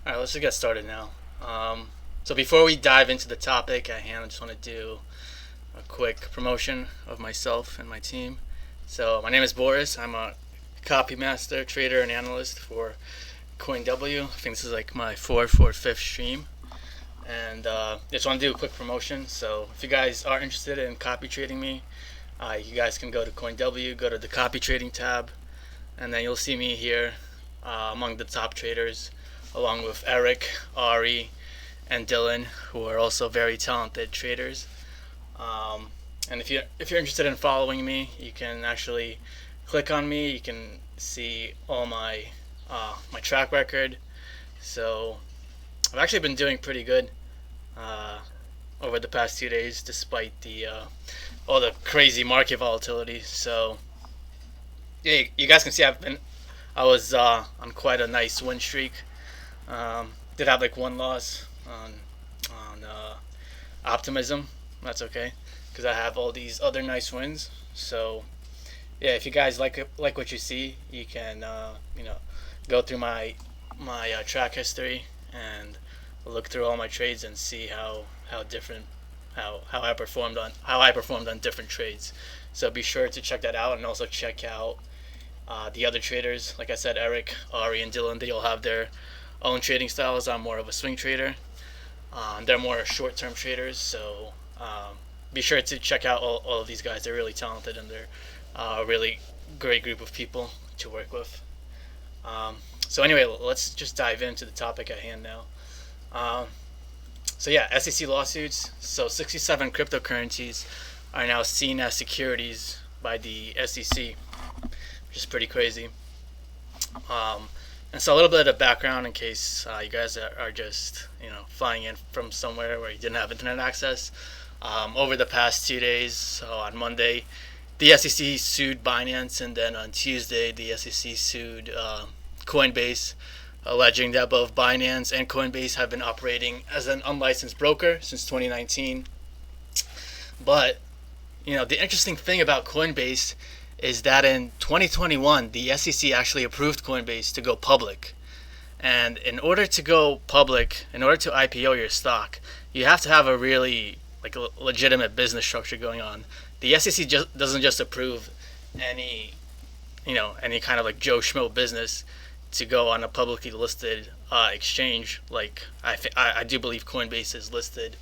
All right, let's just get started now. So before we dive into the topic at hand, I just want to do a quick promotion of myself and my team. So my name is Boris. I'm a copy master, trader, and analyst for CoinW. I think this is like my fourth or fifth stream. And just want to do a quick promotion. So if you guys are interested in copy trading me, you guys can go to CoinW, go to the copy trading tab, and then you'll see me here among the top traders, along with Eric, Ari, and Dylan, who are also very talented traders. And if you're interested in following me, you can actually click on me. You can see all my track record. So I've actually been doing pretty good uh, over the past 2 days, despite the all the crazy market volatility. So yeah, you guys can see I was on quite a nice win streak. Did have like one loss on optimism. That's okay because I have all these other nice wins. So yeah, if you guys like what you see, you can go through my track history and look through all my trades and see how different how I performed on different trades. So be sure to check that out and also check out the other traders. Like I said, Eric, Ari, and Dylan, they all have their own trading styles. I'm more of a swing trader. They're more short-term traders, so be sure to check out all of these guys. They're really talented and they're a really great group of people to work with. So anyway, let's just dive into the topic at hand now. Um, so yeah, SEC lawsuits. So 67 cryptocurrencies are now seen as securities by the SEC, which is pretty crazy. Um, and so a little bit of background in case you guys are just flying in from somewhere where you didn't have internet access. Over the past 2 days, so on Monday, the SEC sued Binance, and then on Tuesday, the SEC sued Coinbase, alleging that both Binance and Coinbase have been operating as an unlicensed broker since 2019. But the interesting thing about Coinbase is that in 2021, the SEC actually approved Coinbase to go public. And in order to go public, in order to IPO your stock, you have to have a really like a legitimate business structure going on. The SEC doesn't just approve any any kind of like Joe Schmo business to go on a publicly listed exchange. Like I do believe Coinbase is listed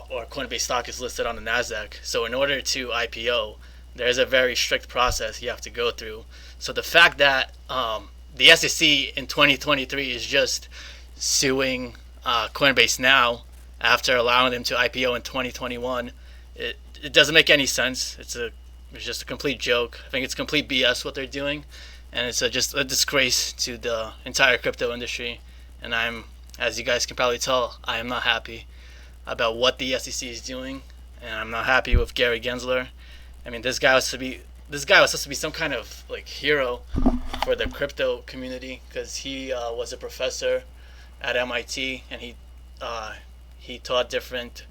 or Coinbase stock is listed on the Nasdaq. So in order to IPO, there's a very strict process you have to go through. So the fact that the SEC in 2023 is just suing Coinbase now after allowing them to IPO in 2021, it doesn't make any sense. It's just a complete joke. I think it's complete BS what they're doing, and it's just a disgrace to the entire crypto industry. And as you guys can probably tell, I am not happy about what the SEC is doing, and I'm not happy with Gary Gensler. I mean, this guy was supposed to be some kind of like hero for the crypto community because he was a professor at MIT and he taught different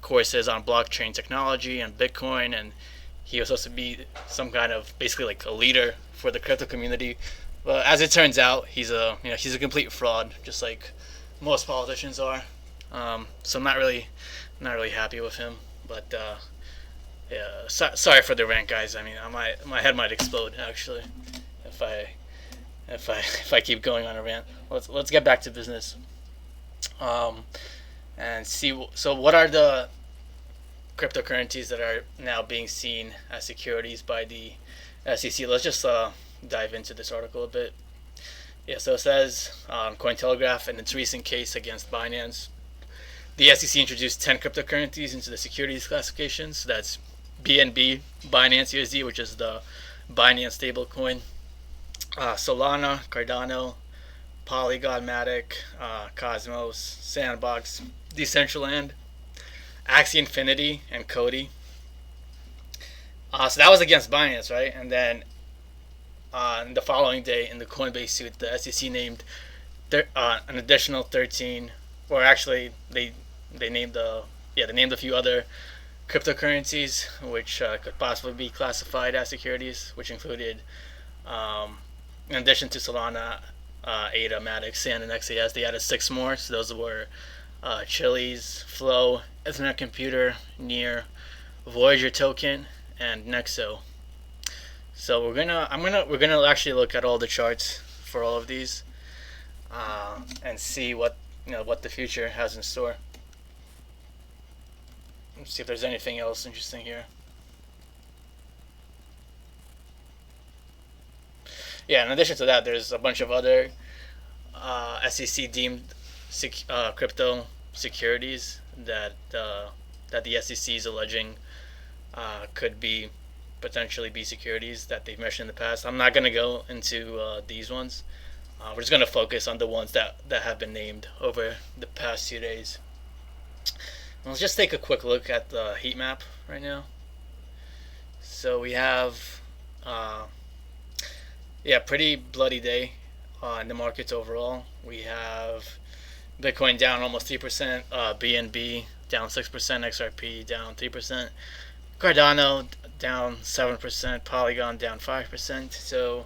courses on blockchain technology and Bitcoin, and he was supposed to be some kind of basically like a leader for the crypto community. But as it turns out, he's a complete fraud, just like most politicians are. So I'm not really happy with him. But yeah, sorry for the rant, guys. I mean, my head might explode actually if I keep going on a rant. Let's get back to business. And see. So, what are the cryptocurrencies that are now being seen as securities by the SEC? Let's just dive into this article a bit. Yeah. So it says on Cointelegraph, in its recent case against Binance, the SEC introduced 10 cryptocurrencies into the securities classification. So that's BNB, Binance USD, which is the Binance stablecoin, Solana, Cardano, Polygon, MATIC, Cosmos, Sandbox, Decentraland, Axie Infinity, and COTI. So that was against Binance, right? And then on the following day, in the Coinbase suit, the SEC named an additional 13, or actually they named they named a few other cryptocurrencies which could possibly be classified as securities, which included, in addition to Solana, ADA, MATIC, SAN, and XAS. They added 6 more. So those were Chili's, Flow, Ethernet Computer, Near, Voyager Token, and Nexo. So we're gonna actually look at all the charts for all of these, and see what the future has in store. Let's see if there's anything else interesting here. Yeah, in addition to that, there's a bunch of other SEC deemed crypto securities that the SEC is alleging could be potentially be securities that they've mentioned in the past. I'm not going to go into these ones. We're just going to focus on the ones that have been named over the past few days. Let's just take a quick look at the heat map right now. So we have, pretty bloody day in the markets overall. We have Bitcoin down almost 3%, BNB down 6%, XRP down 3%, Cardano down 7%, Polygon down 5%. So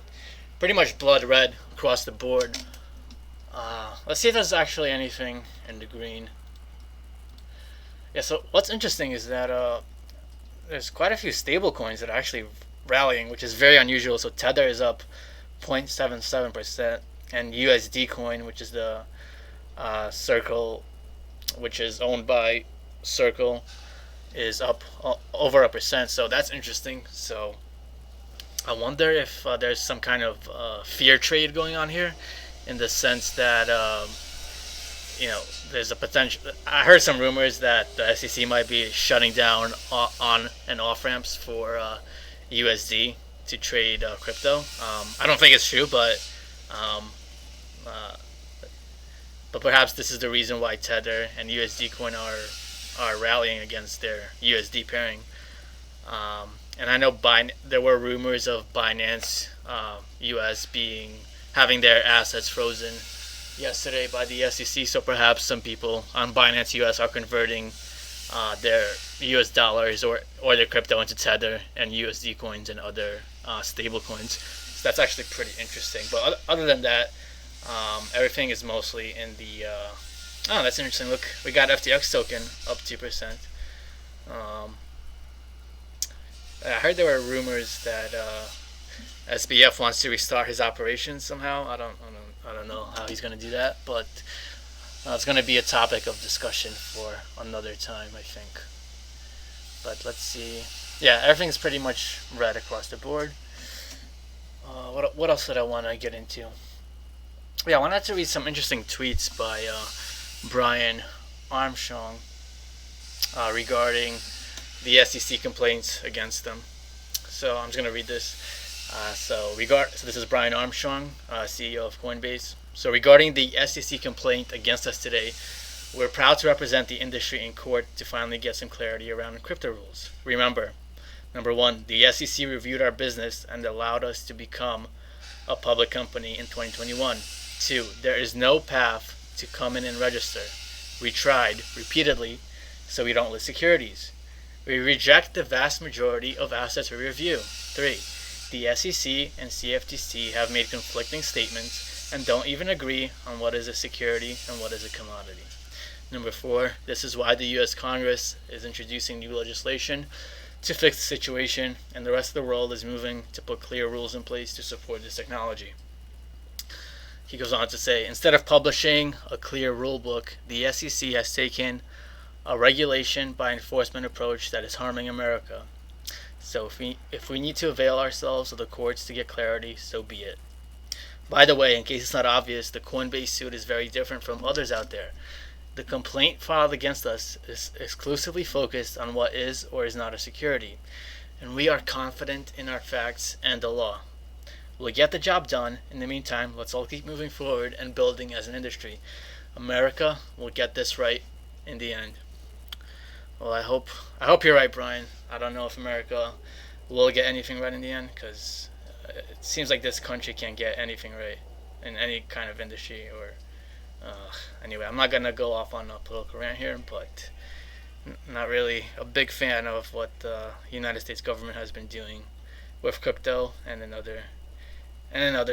pretty much blood red across the board. Let's see if there's actually anything in the green. Yeah, so what's interesting is that there's quite a few stable coins that are actually rallying, which is very unusual. So Tether is up 0.77%, and USD coin, which is the Circle, which is owned by Circle, is up over 1%. So that's interesting. So I wonder if there's some kind of fear trade going on here, in the sense that there's a potential. I heard some rumors that the SEC might be shutting down on and off ramps for USD to trade crypto. I don't think it's true, but perhaps this is the reason why Tether and USD coin are rallying against their USD pairing. And I know there were rumors of Binance US having their assets frozen yesterday by the SEC. So perhaps some people on Binance US are converting their US dollars or their crypto into Tether and USD coins and other stable coins. So that's actually pretty interesting. But other than that, everything is mostly in the that's interesting. Look, we got FTX token up 2%. I heard there were rumors that SBF wants to restart his operations somehow. I don't know how he's going to do that, but it's going to be a topic of discussion for another time, I think. But let's see. Yeah, everything's pretty much red across the board. What else did I want to get into? Yeah, I wanted to read some interesting tweets by Brian Armstrong regarding the SEC complaints against them. So I'm just going to read this. So this is Brian Armstrong, CEO of Coinbase. So regarding the SEC complaint against us today, we're proud to represent the industry in court to finally get some clarity around crypto rules. Remember, number one, the SEC reviewed our business and allowed us to become a public company in 2021. 2, there is no path to come in and register. We tried repeatedly, so we don't list securities. We reject the vast majority of assets we review. 3, the SEC and CFTC have made conflicting statements and don't even agree on what is a security and what is a commodity. Number 4, this is why the U.S. Congress is introducing new legislation to fix the situation, and the rest of the world is moving to put clear rules in place to support this technology. He goes on to say, instead of publishing a clear rule book, the SEC has taken a regulation by enforcement approach that is harming America. So if we need to avail ourselves of the courts to get clarity, so be it. By the way, in case it's not obvious, the Coinbase suit is very different from others out there. The complaint filed against us is exclusively focused on what is or is not a security, and we are confident in our facts and the law. We'll get the job done. In the meantime, let's all keep moving forward and building as an industry. America will get this right in the end. Well, I hope you're right, Brian. I don't know if America will get anything right in the end, because it seems like this country can't get anything right in any kind of industry. Anyway, I'm not gonna go off on a political rant here, but not really a big fan of what the United States government has been doing with crypto and in other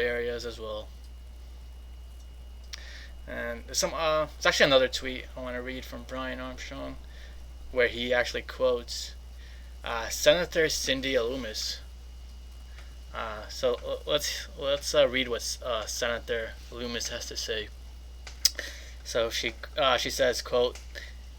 areas as well. And it's actually another tweet I want to read from Brian Armstrong, where he actually quotes Senator Cindy Loomis. So let's read what Senator Loomis has to say. So she says, quote,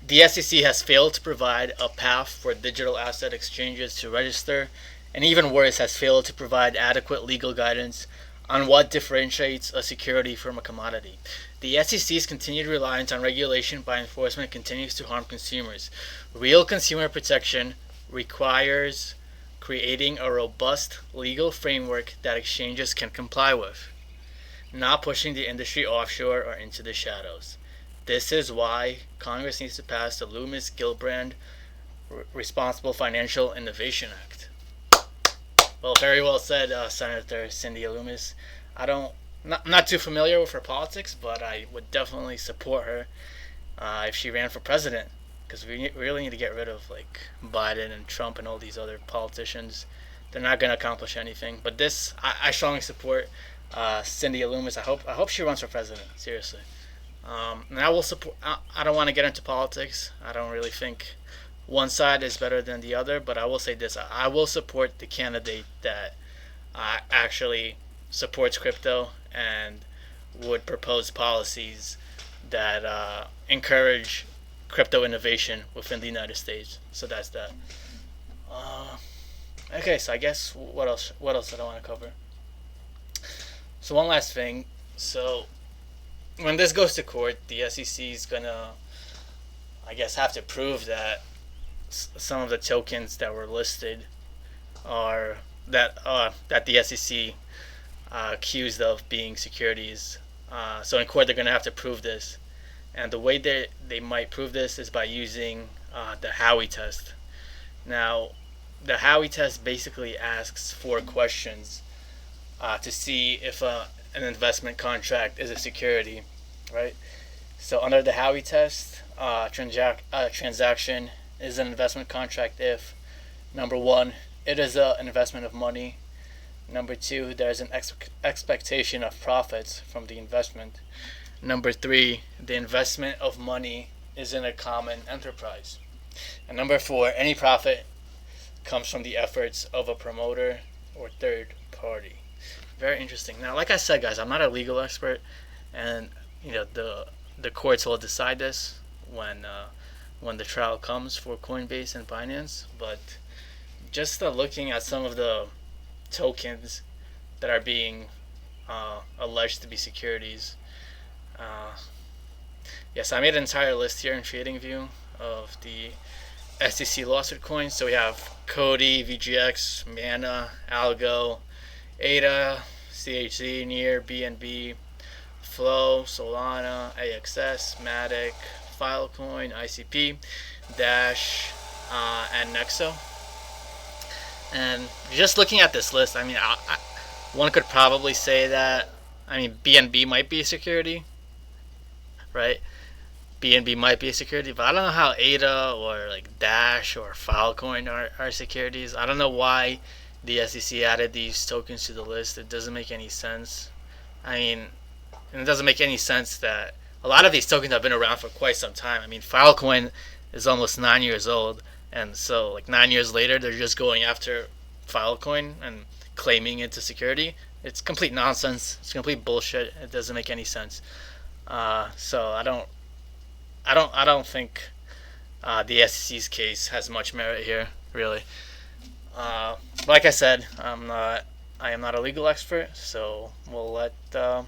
"The SEC has failed to provide a path for digital asset exchanges to register, and even worse, has failed to provide adequate legal guidance on what differentiates a security from a commodity. The SEC's continued reliance on regulation by enforcement continues to harm consumers. Real consumer protection requires creating a robust legal framework that exchanges can comply with, not pushing the industry offshore or into the shadows. This is why Congress needs to pass the Loomis-Gillibrand Responsible Financial Innovation Act." Well, very well said, Senator Cindy Loomis. I'm not too familiar with her politics, but I would definitely support her if she ran for president, because we really need to get rid of like Biden and Trump and all these other politicians. They're not going to accomplish anything. But this, I strongly support Cindy Loomis. I hope she runs for president. Seriously. And I will support. I don't want to get into politics. I don't really think one side is better than the other. But I will say this: I will support the candidate that actually supports crypto and would propose policies that encourage crypto innovation within the United States. So that's that. Okay, so I guess what else? What else did I want to cover? So one last thing. So when this goes to court, the SEC is gonna, I guess, have to prove that some of the tokens that were listed are that the SEC accused of being securities. So in court, they're gonna have to prove this, and the way they might prove this is by using the Howey test. Now, the Howey test basically asks 4 questions to see if an investment contract is a security, right? So under the Howey test, transaction is an investment contract if, number 1, it is an investment of money. Number 2, there's an expectation of profits from the investment. Number 3, the investment of money is in a common enterprise. And number 4, any profit comes from the efforts of a promoter or third party. Very interesting. Now, like I said, guys, I'm not a legal expert, and the courts will decide this when the trial comes for Coinbase and Binance. But just looking at some of the tokens that are being alleged to be securities. Yes, I made an entire list here in TradingView of the SEC lawsuit coins. So we have COTI, VGX, Mana, ALGO, ADA, CHZ, NEAR, BNB, Flow, Solana, AXS, MATIC, Filecoin, ICP, Dash, and Nexo. And just looking at this list, I mean, one could probably say that, BNB might be a security, right? BNB might be a security, but I don't know how ADA or like Dash or Filecoin are securities. I don't know why the SEC added these tokens to the list. It doesn't make any sense. And it doesn't make any sense that a lot of these tokens have been around for quite some time. Filecoin is almost 9 years old, and so like 9 years later, they're just going after Filecoin and claiming it's a security. It's complete nonsense. It's complete bullshit. It doesn't make any sense. So I don't think the SEC's case has much merit here, really. Like I said, I am not a legal expert, so we'll let the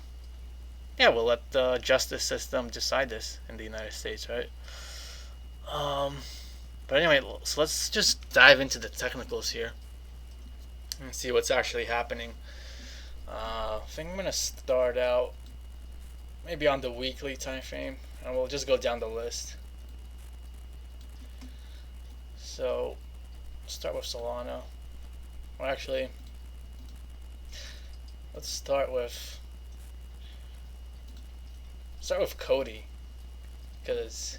justice system decide this in the United States, right? But anyway, so let's just dive into the technicals here and see what's actually happening. I think I'm gonna start out maybe on the weekly time frame, and we'll just go down the list. So start with Solana. Well, actually, let's start with COTI, because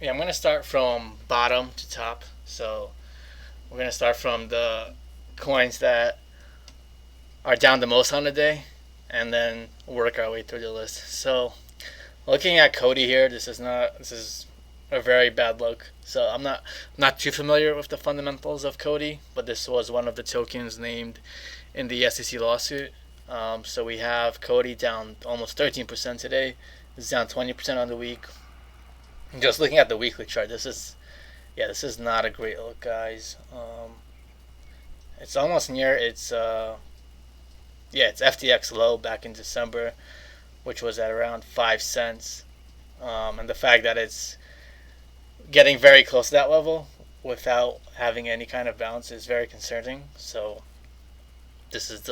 I'm going to start from bottom to top. So we're going to start from the coins that are down the most on the day, and then work our way through the list. So looking at COTI here, this is a very bad look. So I'm not too familiar with the fundamentals of COTI, but this was one of the tokens named in the SEC lawsuit. So we have COTI down almost 13% today. It's down 20% on the week. And just looking at the weekly chart, this is not a great look, guys. It's almost near its FTX low back in December, which was at around 5 cents. And the fact that it's getting very close to that level without having any kind of bounce is very concerning. So this is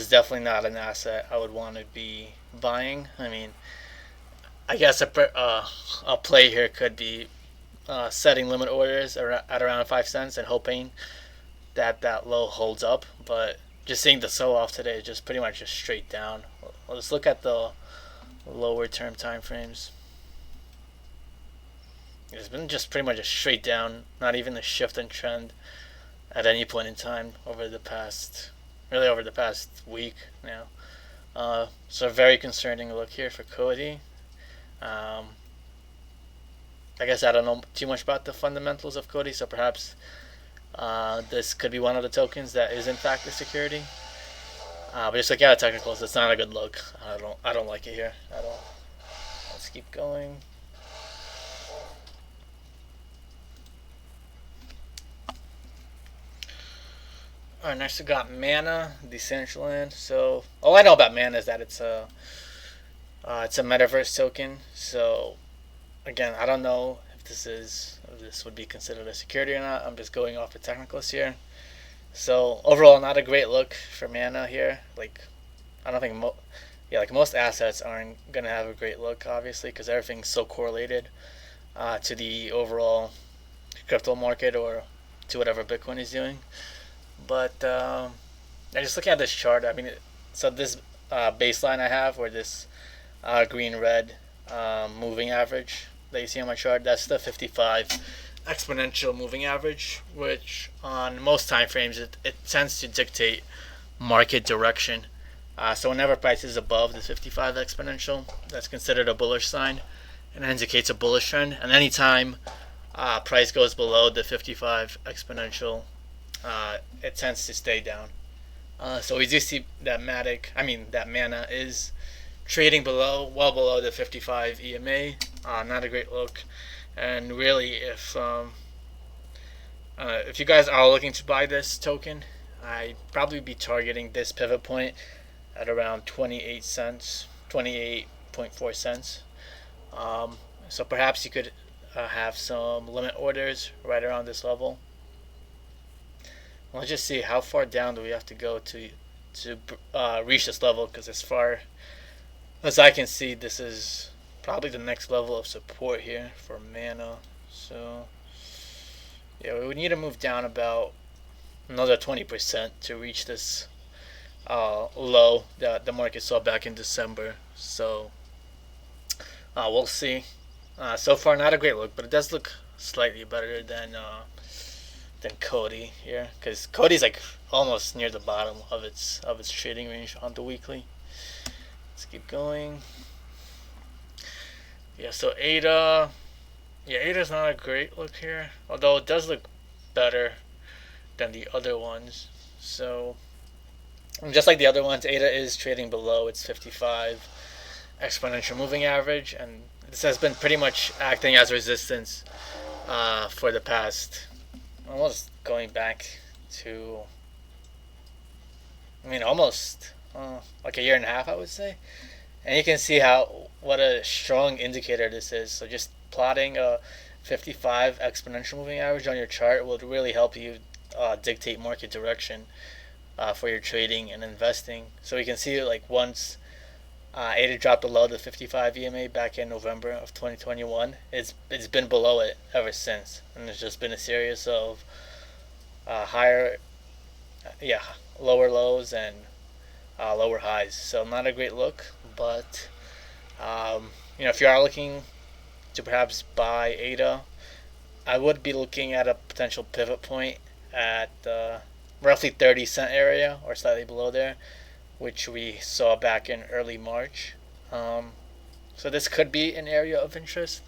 definitely not an asset I would want to be buying. I mean, I guess a play here could be setting limit orders at around 5 cents and hoping that low holds up. But just seeing the sell off today is just pretty much just straight down. Let's look at the lower term time frames. It's been just pretty much a straight down, not even a shift in trend at any point in time over the past week now. So very concerning look here for COTI. I guess I don't know too much about the fundamentals of COTI, so perhaps this could be one of the tokens that is in fact a security. But just looking at the technicals, it's not a good look. I don't like it here at all. Let's keep going. Alright, next we got Mana, Decentraland. So all I know about Mana is that it's a metaverse token. So again, I don't know if this would be considered a security or not. I'm just going off the technicals here. So overall, not a great look for Mana here. Like, I don't think most assets aren't gonna have a great look, obviously, because everything's so correlated to the overall crypto market or to whatever Bitcoin is doing. But just looking at this chart, I mean, so this baseline I have, or this green-red moving average that you see on my chart, that's the 55 exponential moving average, which on most time frames it tends to dictate market direction. So whenever price is above the 55 exponential, that's considered a bullish sign and indicates a bullish trend. And anytime price goes below the 55 exponential, it tends to stay down. So we do see that that Mana is trading well below the 55 EMA. Not a great look. And really, if you guys are looking to buy this token, I'd probably be targeting this pivot point at around 28 cents, 28.4 cents. So perhaps you could have some limit orders right around this level. Let's just see how far down do we have to go to reach this level, because as far as I can see, this is probably the next level of support here for Mana. So yeah, we would need to move down about another 20% to reach this low that the market saw back in December. So we'll see. So far, not a great look, but it does look slightly better than COTI here, because COTI's like almost near the bottom of its trading range on the weekly. Let's keep going. Yeah, so ADA. Yeah, ADA's not a great look here, although it does look better than the other ones. So just like the other ones, ADA is trading below its 55 exponential moving average, and this has been pretty much acting as resistance for the past, almost going back to, almost like a year and a half, I would say. And you can see what a strong indicator this is. So just plotting a 55 exponential moving average on your chart will really help you dictate market direction for your trading and investing. So we can see, like, once ADA dropped below the 55 EMA back in November of 2021, it's been below it ever since, and it's just been a series of lower lows and lower highs. So not a great look, but if you are looking to perhaps buy ADA, I would be looking at a potential pivot point at roughly 30 cent area or slightly below there. which we saw back in early March. So this could be an area of interest.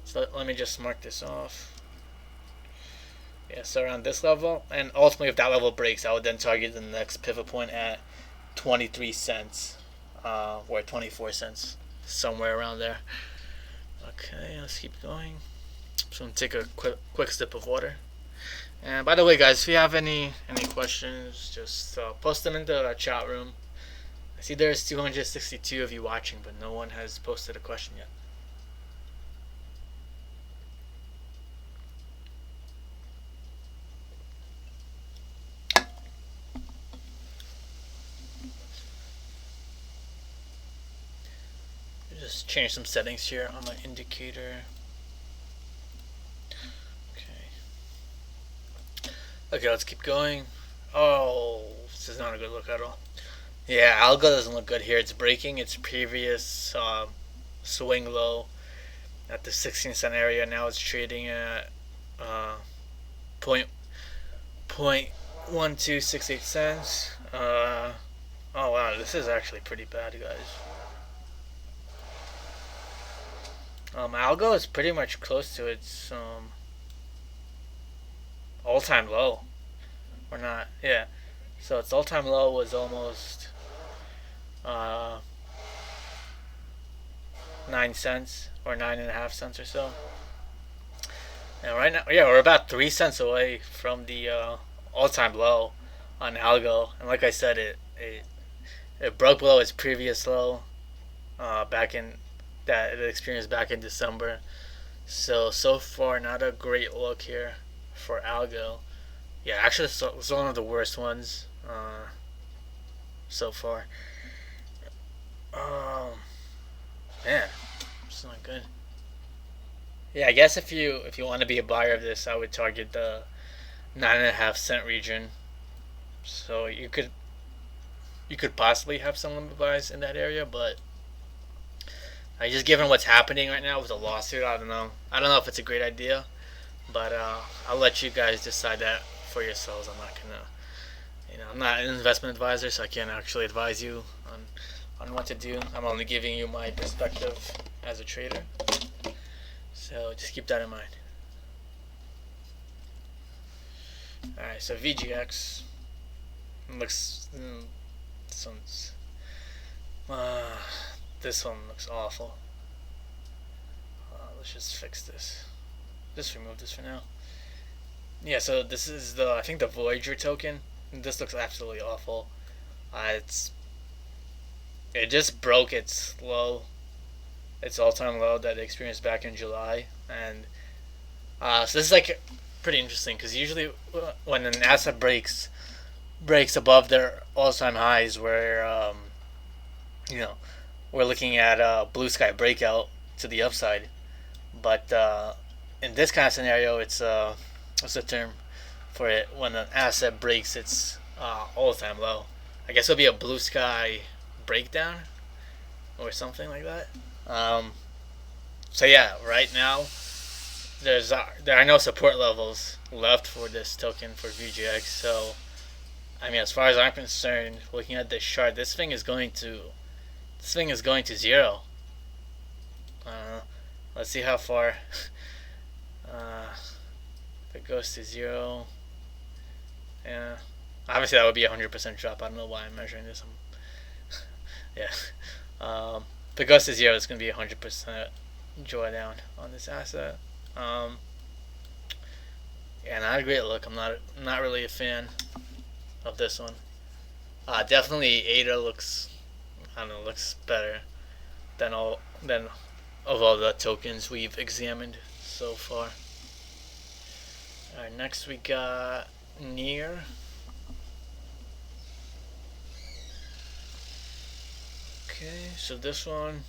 So let me just mark this off. Yeah, so around this level, and ultimately if that level breaks, I would then target the next pivot point at 23 cents, or 24 cents, somewhere around there. Okay, let's keep going. Just want to take a quick sip of water. And by the way, guys, if you have any questions, just post them in the chat room. I see there's 262 of you watching, but no one has posted a question yet. Just change some settings here on my indicator. Okay, let's keep going. Oh, this is not a good look at all. Yeah, ALGO doesn't look good here. It's breaking its previous swing low at the 16-cent area. Now it's trading at point 0.1268 cents. Oh wow, this is actually pretty bad, guys. ALGO is pretty much close to its all-time low. Or not, yeah. So its all-time low was almost 9 cents or 9.5 cents or so. And right now, yeah, we're about 3 cents away from the all-time low on ALGO. And like I said, it broke below its previous low back in that it experienced back in December. So far, not a great look here for ALGO. Yeah, actually, it's one of the worst ones so far. Man, it's not good. Yeah, I guess if you want to be a buyer of this, I would target the 9.5 cent region. So you could possibly have some limit buys in that area, but just given what's happening right now with the lawsuit, I don't know if it's a great idea. But I'll let you guys decide that for yourselves. I'm not gonna, I'm not an investment advisor, so I can't actually advise you on what to do. I'm only giving you my perspective as a trader. So just keep that in mind. All right, so VGX looks. This one looks awful. Let's just fix this. Just remove this for now. Yeah, so this is I think the Voyager token. This looks absolutely awful. It just broke its all-time low that it experienced back in July, and so this is like pretty interesting because usually when an asset breaks above their all-time highs, we're looking at a blue sky breakout to the upside, but in this kind of scenario, it's what's the term for it when an asset breaks its all-time low? I guess it'll be a blue sky breakdown or something like that. So yeah, right now there are no support levels left for this token for VGX. So I mean, as far as I'm concerned, looking at this chart, this thing is going to zero. Let's see how far. If it goes to zero, yeah, obviously that would be a 100% drop. I don't know why I'm measuring this. Yeah, if it goes to zero, it's going to be 100% drawdown on this asset. Yeah, not a great look. I'm not really a fan of this one. Definitely ADA looks better than all the tokens we've examined so far. Alright, next we got NEAR. Okay, so this one,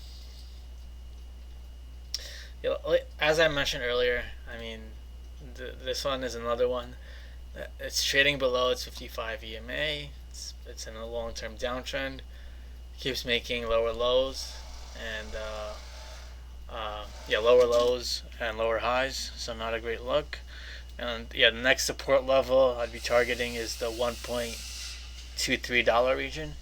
as I mentioned earlier, I mean, this one is another one. It's trading below its 55 EMA. It's in a long-term downtrend. Keeps making lower lows and lower lows and lower highs. So not a great look. And yeah, the next support level I'd be targeting is the $1.23 region.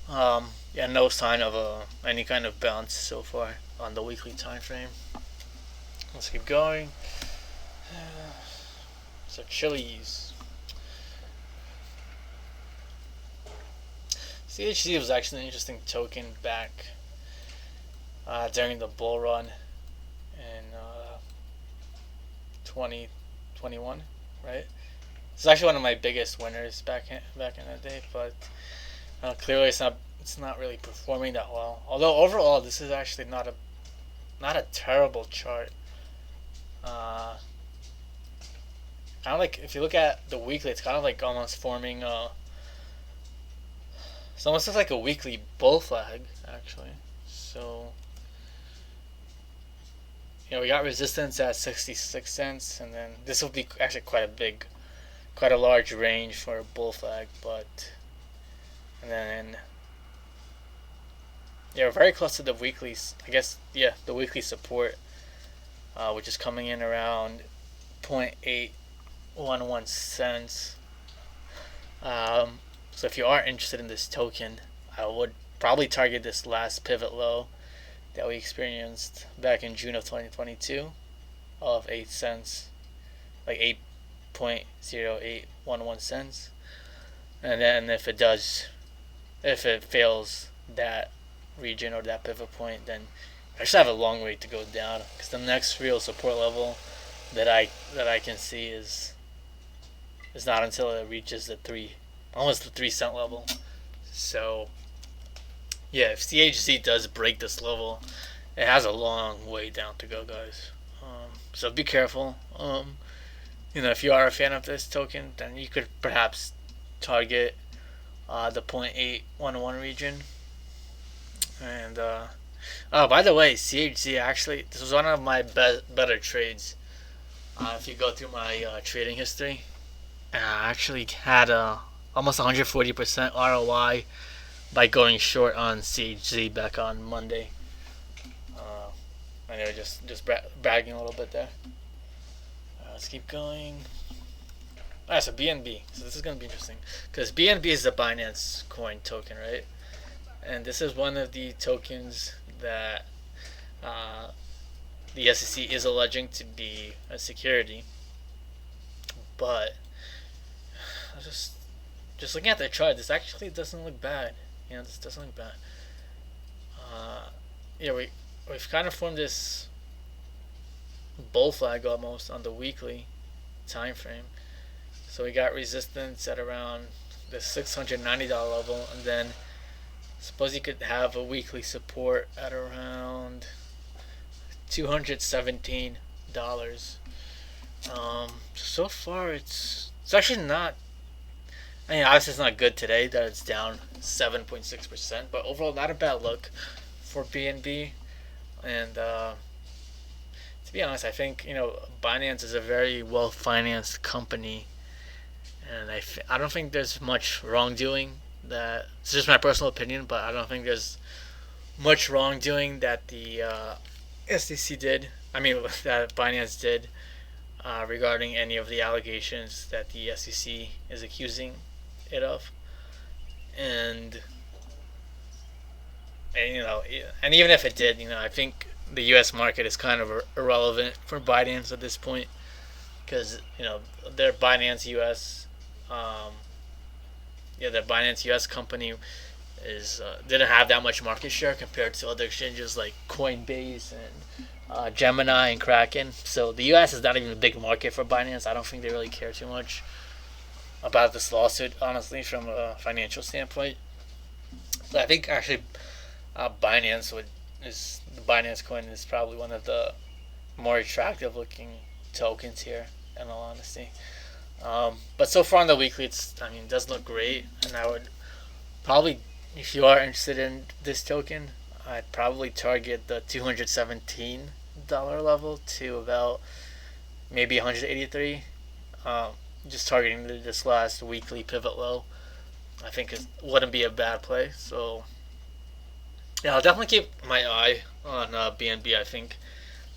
Yeah, no sign of any kind of bounce so far on the weekly time frame. Let's keep going. So Chili's. CHZ was actually an interesting token back during the bull run in 2021, right? It's actually one of my biggest winners back in the day, but clearly it's not really performing that well. Although overall, this is actually not a terrible chart. Kind of like if you look at the weekly, it's kind of like almost forming it's almost like a weekly bull flag actually. So we got resistance at 66 cents, and then this will be actually quite a large range for a bull flag, but and then we're very close to the weekly. I guess the weekly support, which is coming in around 0.811 cents. So if you are interested in this token, I would probably target this last pivot low that we experienced back in June of 2022 of 8 cents, like 8.0811 cents. And then if it fails that region or that pivot point, then I just have a long way to go down, because the next real support level that I can see is not until it reaches almost the 3 cent level. So if CHZ does break this level, it has a long way down to go, guys. So be careful. If you are a fan of this token, then you could perhaps target the 0.811 region. And by the way, CHZ actually, this was one of my better trades. If you go through my trading history, I actually had almost 140% ROI by going short on CHZ back on Monday. I know, just bragging a little bit there. Let's keep going. Alright, so BNB. So this is going to be interesting, because BNB is the Binance coin token, right? And this is one of the tokens that the SEC is alleging to be a security. But just looking at the chart, this actually doesn't look bad. This doesn't look bad. We've kind of formed this bull flag almost on the weekly time frame. So we got resistance at around the $690 level, and then suppose you could have a weekly support at around $217. So far it's actually not. Obviously it's not good today that it's down 7.6%, but overall not a bad look for BNB. And to be honest, I think Binance is a very well financed company, and I don't think there's much wrongdoing. It's just my personal opinion, but I don't think there's much wrongdoing that the SEC did. That Binance did regarding any of the allegations that the SEC is accusing it of, and even if it did, I think the U.S. market is kind of irrelevant for Binance at this point, because their Binance US, their Binance US company didn't have that much market share compared to other exchanges like Coinbase and Gemini and Kraken. So the U.S. is not even a big market for Binance. I don't think they really care too much about this lawsuit, honestly, from a financial standpoint. So I think actually the Binance coin is probably one of the more attractive looking tokens here, in all honesty. But so far on the weekly, it doesn't look great, and I would probably, if you are interested in this token, I'd probably target the $217 level to about maybe 183. Just targeting this last weekly pivot low, I think it wouldn't be a bad play. So I'll definitely keep my eye on BNB. I think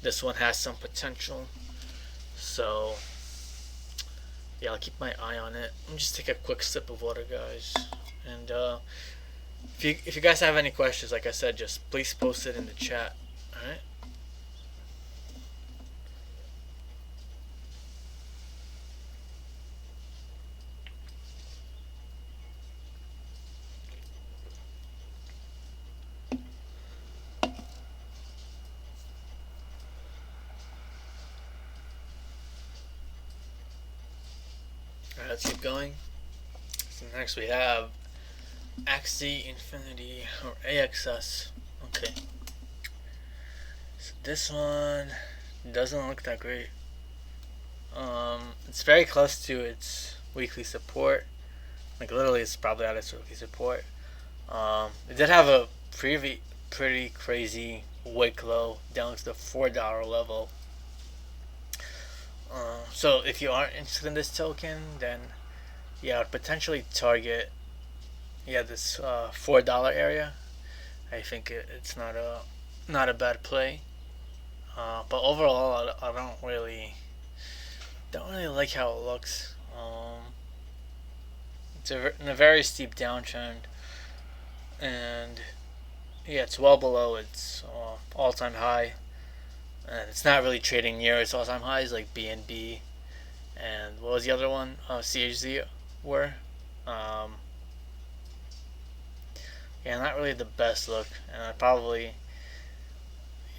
this one has some potential. So I'll keep my eye on it. Let me just take a quick sip of water, guys. And if if you guys have any questions, like I said, just please post it in the chat. All right. All right, let's keep going. So next we have Axie Infinity or AXS. Okay. So this one doesn't look that great. It's very close to its weekly support. Like literally, it's probably at its weekly support. It did have a pretty crazy wick low down to the $4 level. So if you aren't interested in this token, then yeah, I'd potentially target this $4 area. I think it's not a bad play. But overall, I don't really like how it looks. It's in a very steep downtrend, and yeah, it's well below its all-time high, and it's not really trading near its all-time highs like BNB and what was the other one? CHZ were. Yeah, not really the best look, and I probably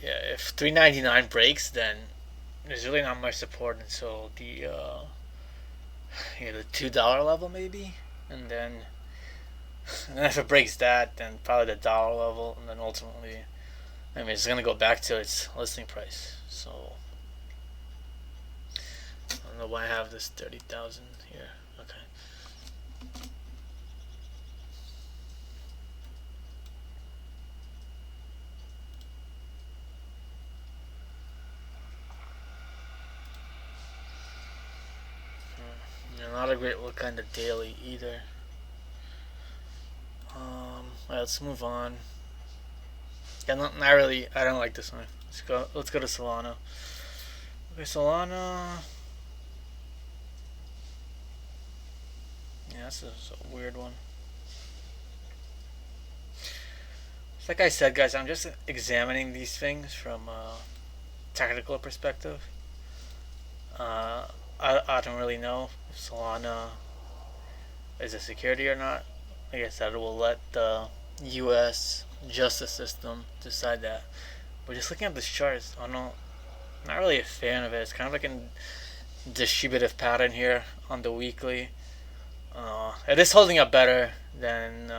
if 399 breaks, then there's really not much support until the the $2 level maybe, and then if it breaks that, then probably the dollar level, and then ultimately, I mean, it's gonna go back to its listing price. So I don't know why I have this 30,000 here. Okay. Not a great look on the daily either. Right, let's move on. Yeah, not really. I don't like this one. Let's go to Solana. Okay, Solana. Yeah, this is a weird one. Like I said, guys, I'm just examining these things from a technical perspective. I don't really know if Solana is a security or not. Like I said, we'll let the U.S. justice system decide that. But just looking at this chart, I'm not really a fan of it. It's kind of like a distributive pattern here on the weekly. It is holding up better than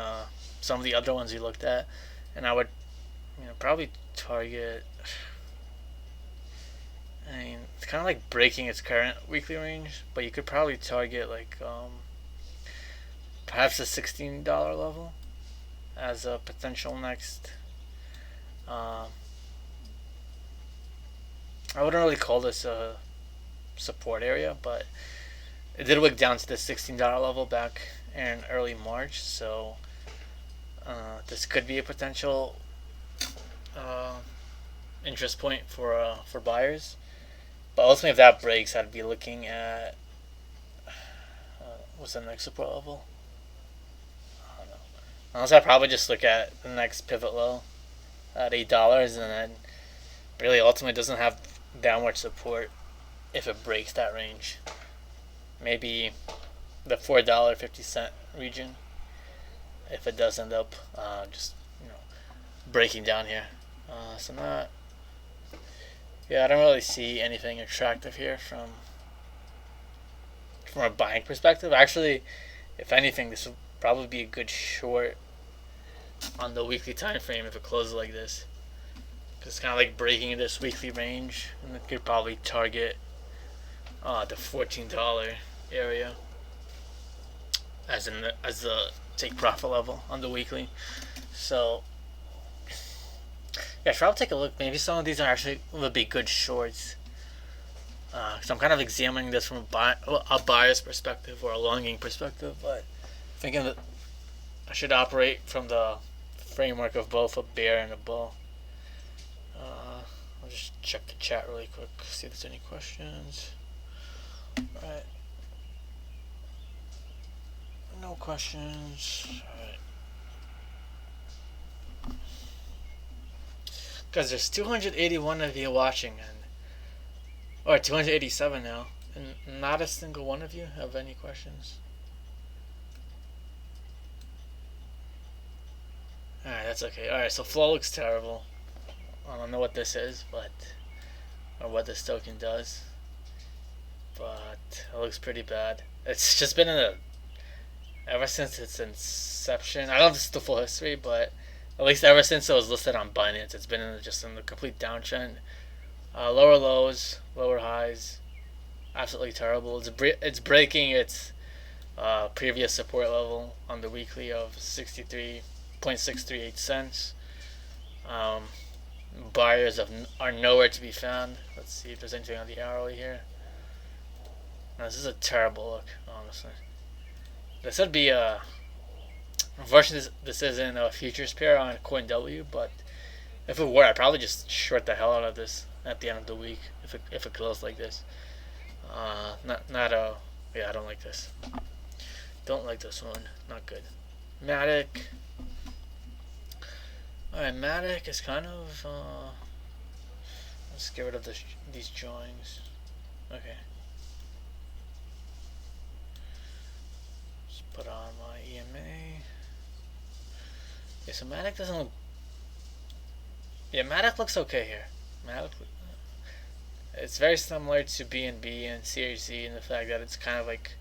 some of the other ones we looked at, and I would probably target. I mean, it's kind of like breaking its current weekly range, but you could probably target like perhaps the $16 level as a potential next. I wouldn't really call this a support area, but it did wick down to the $16 level back in early March, so this could be a potential interest point for buyers. But ultimately, if that breaks, I'd be looking at what's the next support level? I don't know. Honestly, I'd probably just look at the next pivot low at $8, and then really ultimately doesn't have downward support if it breaks that range. Maybe the $4.50 region if it does end up just breaking down here. So not. Yeah, I don't really see anything attractive here from a buying perspective. Actually, if anything, this would probably be a good short on the weekly time frame if it closes like this. Because it's kind of like breaking this weekly range, and it could probably target the $14 area as the take profit level on the weekly. So yeah, try to take a look. Maybe some of these are actually would be good shorts. So I'm kind of examining this from a buyer's perspective or a longing perspective, but thinking that I should operate from the framework of both a bear and a bull. I'll just check the chat really quick, see if there's any questions. Alright. No questions. Alright. Guys, there's 281 of you watching, or 287 now, and not a single one of you have any questions. Alright, that's okay. Alright, so flow looks terrible. I don't know what this is, or what this token does, but it looks pretty bad. It's just been ever since its inception. I don't know if this is the full history, but at least ever since it was listed on Binance, it's been just in a complete downtrend. Lower lows, lower highs, absolutely terrible. It's breaking its previous support level on the weekly of 63.638 cents. Buyers are nowhere to be found. Let's see if there's anything on the hourly here. No, this is a terrible look, honestly. This would be unfortunately, this isn't a futures pair on CoinW, but if it were, I'd probably just short the hell out of this at the end of the week if it closed like this. Yeah, I don't like this. Don't like this one. Not good. MATIC. Alright, MATIC is kind of let's get rid of these drawings. Okay. Just put on my EMA. Yeah, so MATIC doesn't look. Yeah, MATIC looks okay here. It's very similar to BNB and CRC in the fact that it's kind of like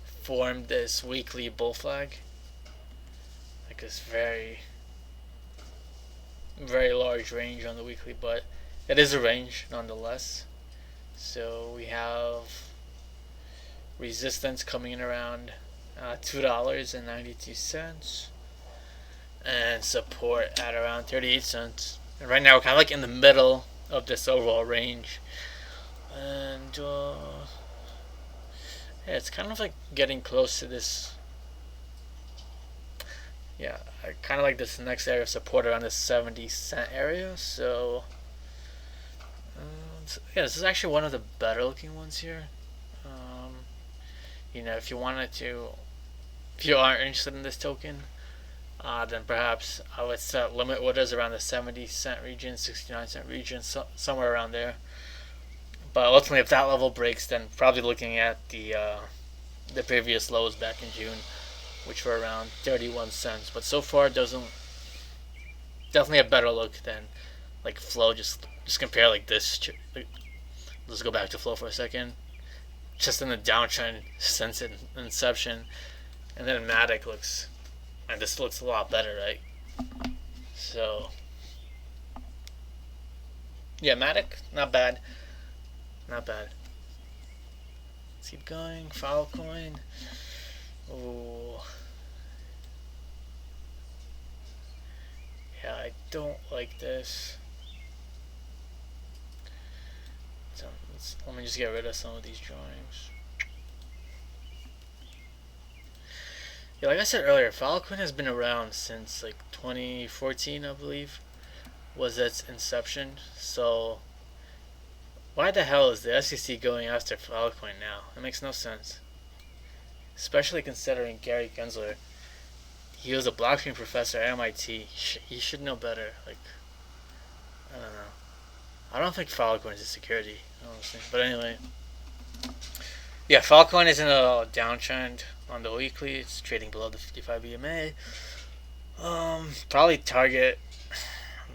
formed this weekly bull flag. Like this very large range on the weekly, but it is a range nonetheless. So we have resistance coming in around $2.92 and support at around 38 cents. And right now we're kind of like in the middle of this overall range, and yeah, it's kind of like getting close to this. Yeah, I kind of like this next area of support around this 70-cent area. So yeah, this is actually one of the better looking ones here. If you aren't interested in this token, then perhaps I would set limit orders around the 70-cent region, 69-cent region, somewhere around there. But ultimately, if that level breaks, then probably looking at the previous lows back in June, which were around 31 cents. But so far, definitely a better look than like flow. Just compare like this. Let's go back to flow for a second. Just in the downtrend since its inception, and then MATIC looks, and this looks a lot better, right? So yeah, MATIC, not bad. Let's keep going. Filecoin. Oh, yeah, I don't like this. So let me just get rid of some of these drawings. Yeah, like I said earlier, Filecoin has been around since like 2014, I believe, was its inception. So why the hell is the SEC going after Filecoin now? It makes no sense. Especially considering Gary Gensler. He was a blockchain professor at MIT. He should know better. Like, I don't know. I don't think Filecoin is a security, honestly. But anyway. Yeah, Filecoin is in a downtrend on the weekly. It's trading below the 55 EMA. Probably target,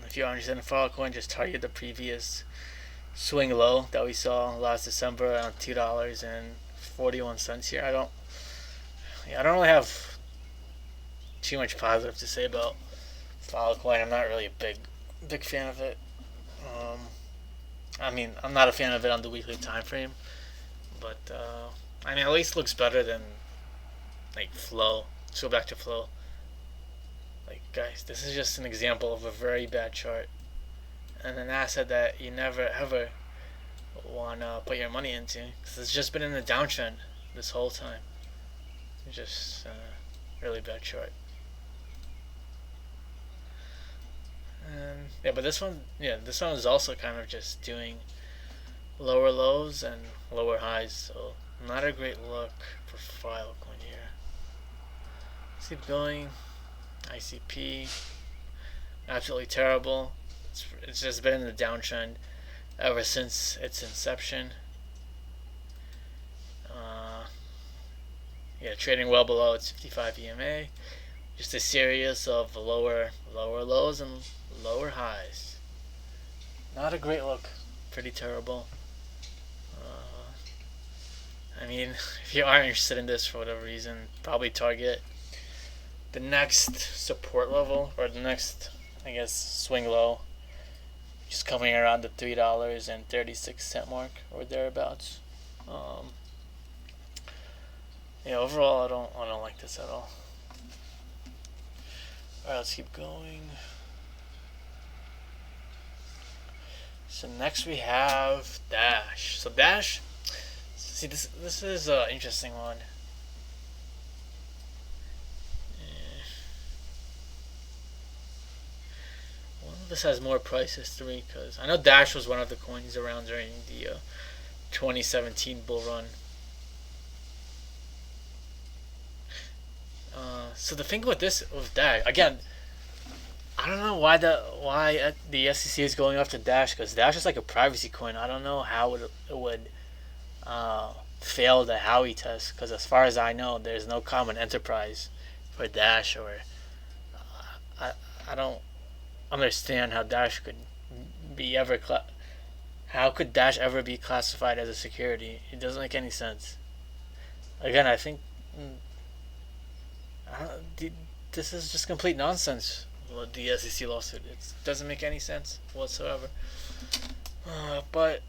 if you're interested in Filecoin, just target the previous swing low that we saw last December around $2.41 here. I don't really have too much positive to say about Filecoin. I'm not really a big fan of it. I'm not a fan of it on the weekly time frame, but at least looks better than like flow. Let's go back to flow. Like, guys, this is just an example of a very bad chart and an asset that you never ever want to put your money into, because it's just been in a downtrend this whole time. It's just really bad chart. And yeah, but this one is also kind of just doing lower lows and lower highs, so not a great look for Filecoin here. Let's keep going. ICP, absolutely terrible. It's just been in the downtrend ever since its inception. Yeah, trading well below its 55 EMA. Just a series of lower lows and lower highs. Not a great look. Pretty terrible. I mean, if you are interested in this for whatever reason, probably target the next support level, or the next, I guess, swing low, just coming around the $3.36 mark or thereabouts. Yeah, overall, I don't like this at all. All right, let's keep going. So next we have Dash. So Dash, see, this is an interesting one. One of this has more price history, because I know Dash was one of the coins around during the 2017 bull run. So the thing with Dash, again, I don't know why the SEC is going after Dash, because Dash is like a privacy coin. I don't know how it would fail the Howey test, because as far as I know, there's no common enterprise for Dash, or I don't understand how Dash could be ever how could Dash ever be classified as a security? It doesn't make any sense. Again, I think this is just complete nonsense. The SEC lawsuit, it doesn't make any sense whatsoever. But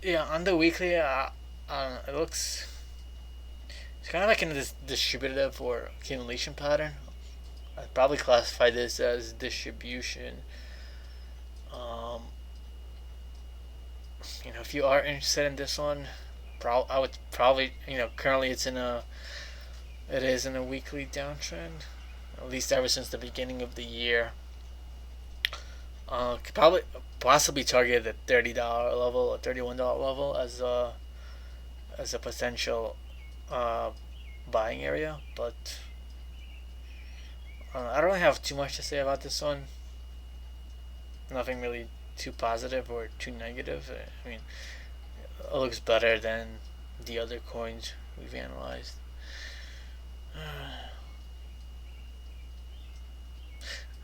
yeah, on the weekly, it looks, it's kind of like in this distributive or accumulation pattern. I'd probably classify this as distribution. If you are interested in this one, I would probably, currently it is in a weekly downtrend, at least ever since the beginning of the year. Could probably possibly target the $30 level or $31 level as a potential buying area, but I don't really have too much to say about this one. Nothing really too positive or too negative. I mean, it looks better than the other coins we've analyzed.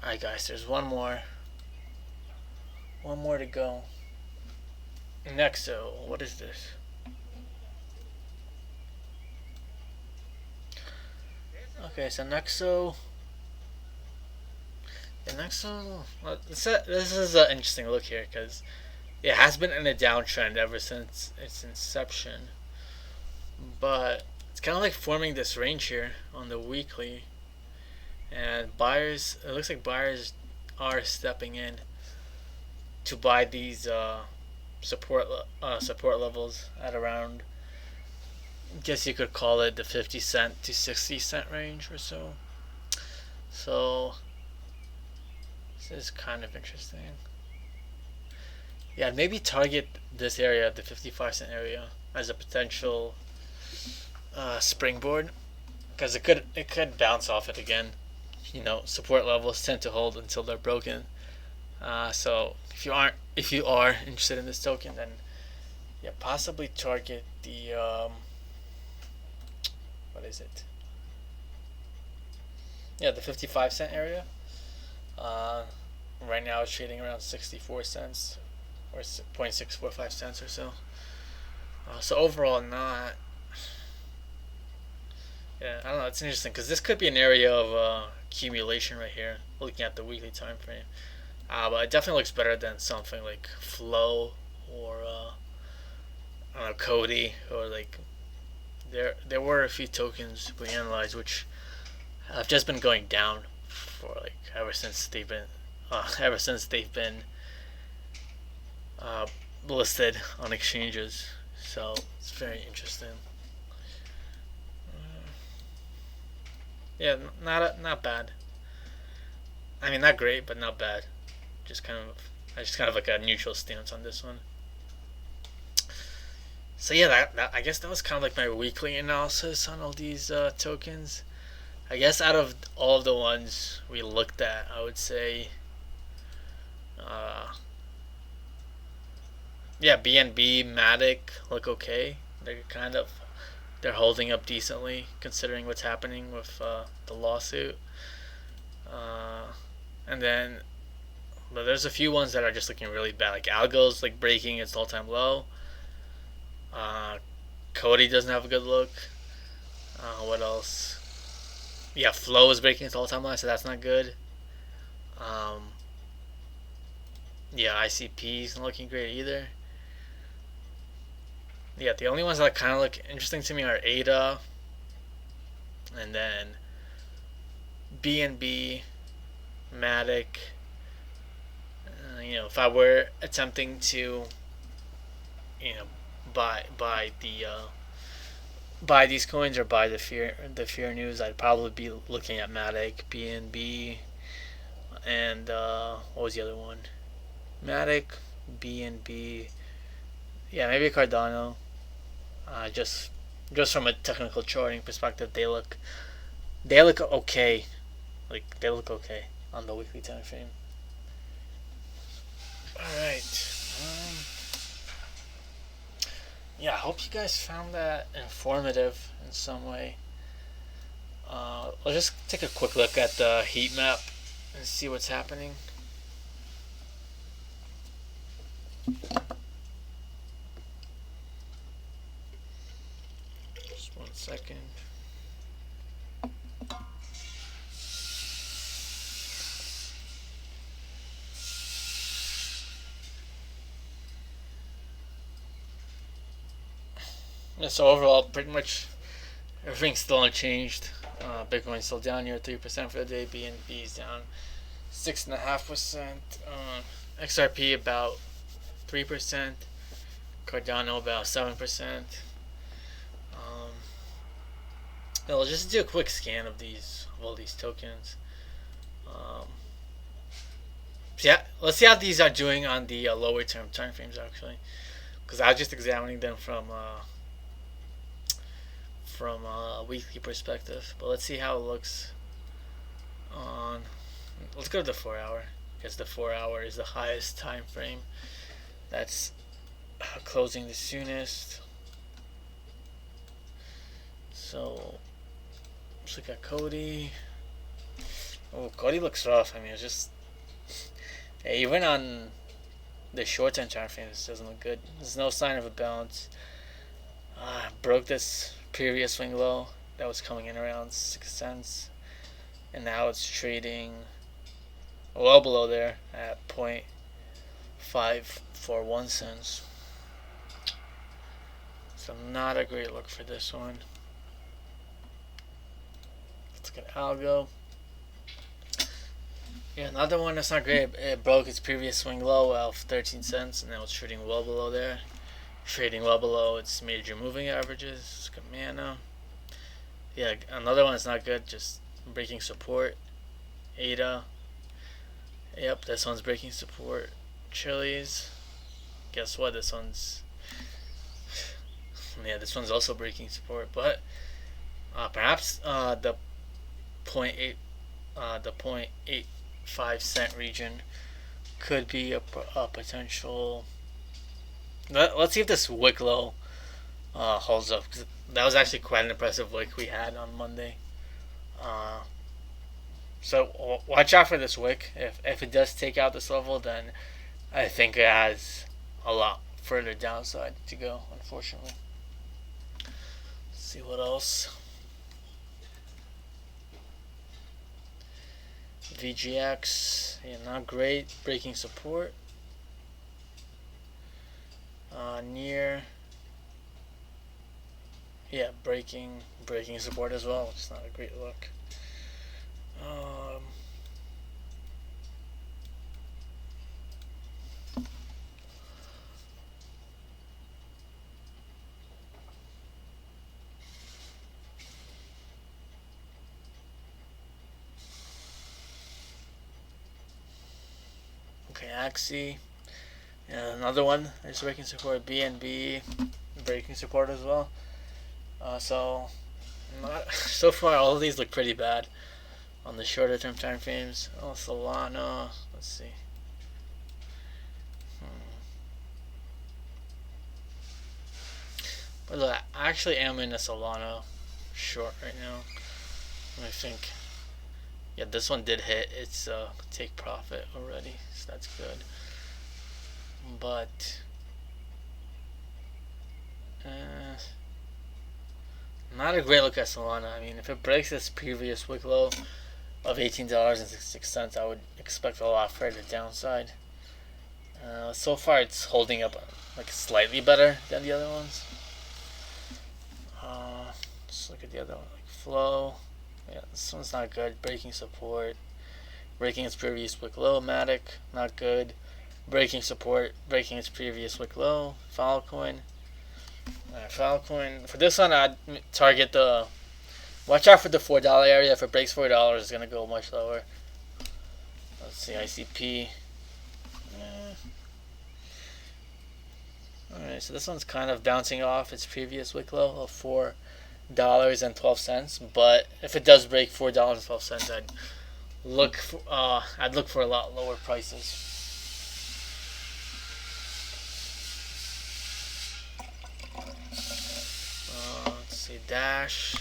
Alright guys, there's one more to go. Nexo, what is this? Okay, so Nexo, this is an interesting look here, because it has been in a downtrend ever since its inception, but it's kind of like forming this range here on the weekly, and it looks like buyers are stepping in to buy these support levels at around, I guess you could call it the 50-cent to 60-cent range or so. So this is kind of interesting. Yeah, maybe target this area, the 55-cent area, as a potential springboard, because it could bounce off it again. Support levels tend to hold until they're broken. So if you are interested in this token, then yeah, possibly target the what is it? Yeah, the 55-cent area. Right now it's trading around 64 cents or 0.645 cents or so. So overall, not. Yeah, I don't know. It's interesting because this could be an area of accumulation right here, looking at the weekly time frame. But it definitely looks better than something like Flow or I don't know, COTI, or like there were a few tokens we analyzed which have just been going down for like ever since they've been listed on exchanges. So it's very interesting. Yeah, not bad. I mean, not great, but not bad. I just kind of like a neutral stance on this one. So yeah, I guess that was kind of like my weekly analysis on all these tokens. I guess out of all of the ones we looked at, I would say Uh, yeah, BNB, MATIC look okay. They're holding up decently considering what's happening with the lawsuit. Uh, and then, but there's a few ones that are just looking really bad. Like ALGO's like breaking its all-time low. Uh, COTI doesn't have a good look. What else? Yeah, Flow is breaking its all-time low, so that's not good. Um, yeah, ICP isn't looking great either. Yeah, the only ones that kind of look interesting to me are ADA, and then BNB, MATIC. If I were attempting to, you know, buy these coins or buy the fear news, I'd probably be looking at MATIC, BNB, and what was the other one? MATIC, BNB, yeah, maybe Cardano. Just from a technical charting perspective, they look okay. Like they look okay on the weekly time frame. All right. Yeah, I hope you guys found that informative in some way. Let's just take a quick look at the heat map and see what's happening. Just 1 second. Yeah, so overall, pretty much everything's still unchanged. Bitcoin's still down near 3% for the day. BNB is down 6.5%. XRP about 3%. Cardano about 7%. I'll just do a quick scan of all these tokens. So yeah, let's see how these are doing on the lower term time frames actually, because I was just examining them from a weekly perspective. But let's see how it looks on. Let's go to the 4 hour, because the 4 hour is the highest time frame. That's closing the soonest. So let's look at COTI. Oh, COTI looks rough. I mean, it's just even on the short term time frame, this doesn't look good. There's no sign of a bounce. Broke this previous swing low that was coming in around 6 cents, and now it's trading well below there at 0.541 cents. So not a great look for this one. Let's look at ALGO. Yeah, another one that's not great. It broke its previous swing low of 13 cents, and now it's trading well below there. Trading well below its major moving averages. Let's look at Mana. Yeah, another one that's not good, just breaking support. ADA. Yep, this one's breaking support. Chili's. Guess what? This one's also breaking support, but perhaps the 0.85 cent region could be a potential. Let's see if this wick low holds up, because that was actually quite an impressive wick we had on Monday. So watch out for this wick. If it does take out this level, then I think it has a lot further downside to go, unfortunately. Let's see what else. VGX, yeah, not great, breaking support. Near, yeah, breaking support as well. It's not a great look. Okay, Axie. Yeah, another one is breaking support. BNB breaking support as well. So far all of these look pretty bad on the shorter term time frames. Oh, Solana. Let's see. Look, I actually am in a Solana short right now. I think, yeah, this one did hit its take profit already, so that's good. But not a great look at Solana. I mean, if it breaks its previous wick low of $18.66, I would expect a lot further downside. So far, it's holding up like slightly better than the other ones. Let's look at the other one, like flow. Yeah, this one's not good. Breaking support, breaking its previous wick low. MATIC, not good. Breaking support, breaking its previous wick low. Filecoin. Filecoin. For this one, I'd target the. Watch out for the $4 area. If it breaks $4, it's gonna go much lower. Let's see, ICP. Alright, so this one's kind of bouncing off its previous wick low of $4.12. But if it does break $4.12, I'd look for a lot lower prices. Let's see, Dash.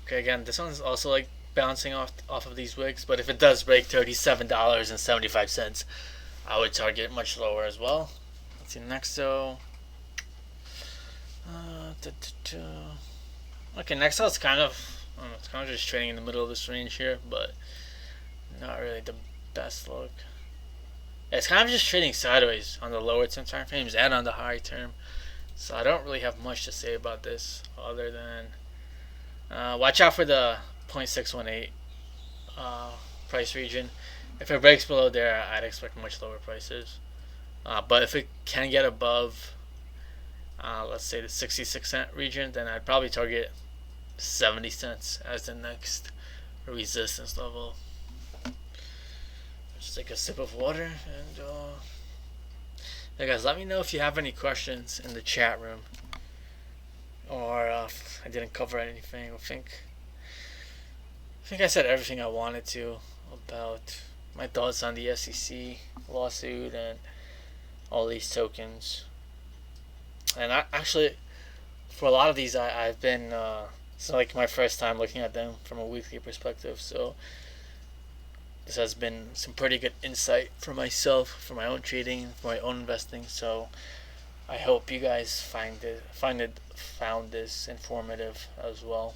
Okay, again, this one's also like bouncing off of these wicks, but if it does break $37.75, I would target much lower as well. Let's see, Nexo. Okay, Nexo's kind of, I don't know, it's kind of just trading in the middle of this range here, but not really the best look. Yeah, it's kind of just trading sideways on the lower term time frames and on the high term, so I don't really have much to say about this other than watch out for the 0.618 price region. If it breaks below there, I'd expect much lower prices. But if it can get above, let's say the 66-cent region, then I'd probably target 70 cents as the next resistance level. Just take a sip of water and yeah, guys, let me know if you have any questions in the chat room, or if I didn't cover anything. I think I said everything I wanted to about my thoughts on the SEC lawsuit and all these tokens. And actually, for a lot of these, I've been it's like my first time looking at them from a weekly perspective, so this has been some pretty good insight for myself, for my own trading, for my own investing. So I hope you guys found this informative as well.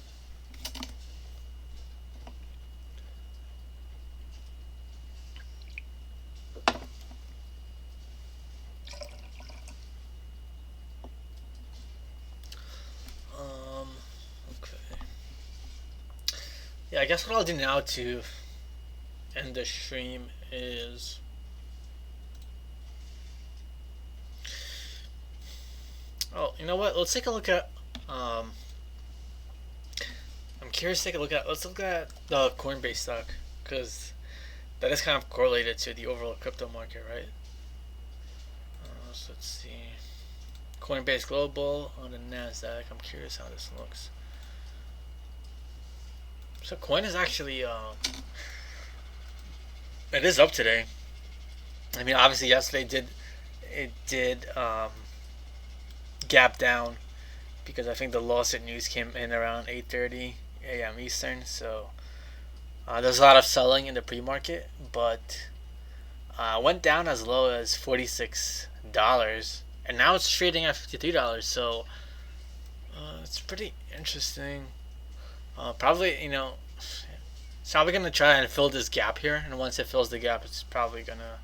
Yeah, I guess what I'll do now to end the stream is you know what? Let's take a look at I'm curious to take a look at let's look at the Coinbase stock, because that is kind of correlated to the overall crypto market, right? So let's see, Coinbase Global on the Nasdaq. I'm curious how this looks. So coin is actually it is up today. I mean, obviously yesterday it did gap down because I think the lawsuit news came in around 8:30 a.m. Eastern. So there's a lot of selling in the pre-market, but went down as low as $46, and now it's trading at $53. So it's pretty interesting. Probably, it's probably going to try and fill this gap here, and once it fills the gap, it's probably going to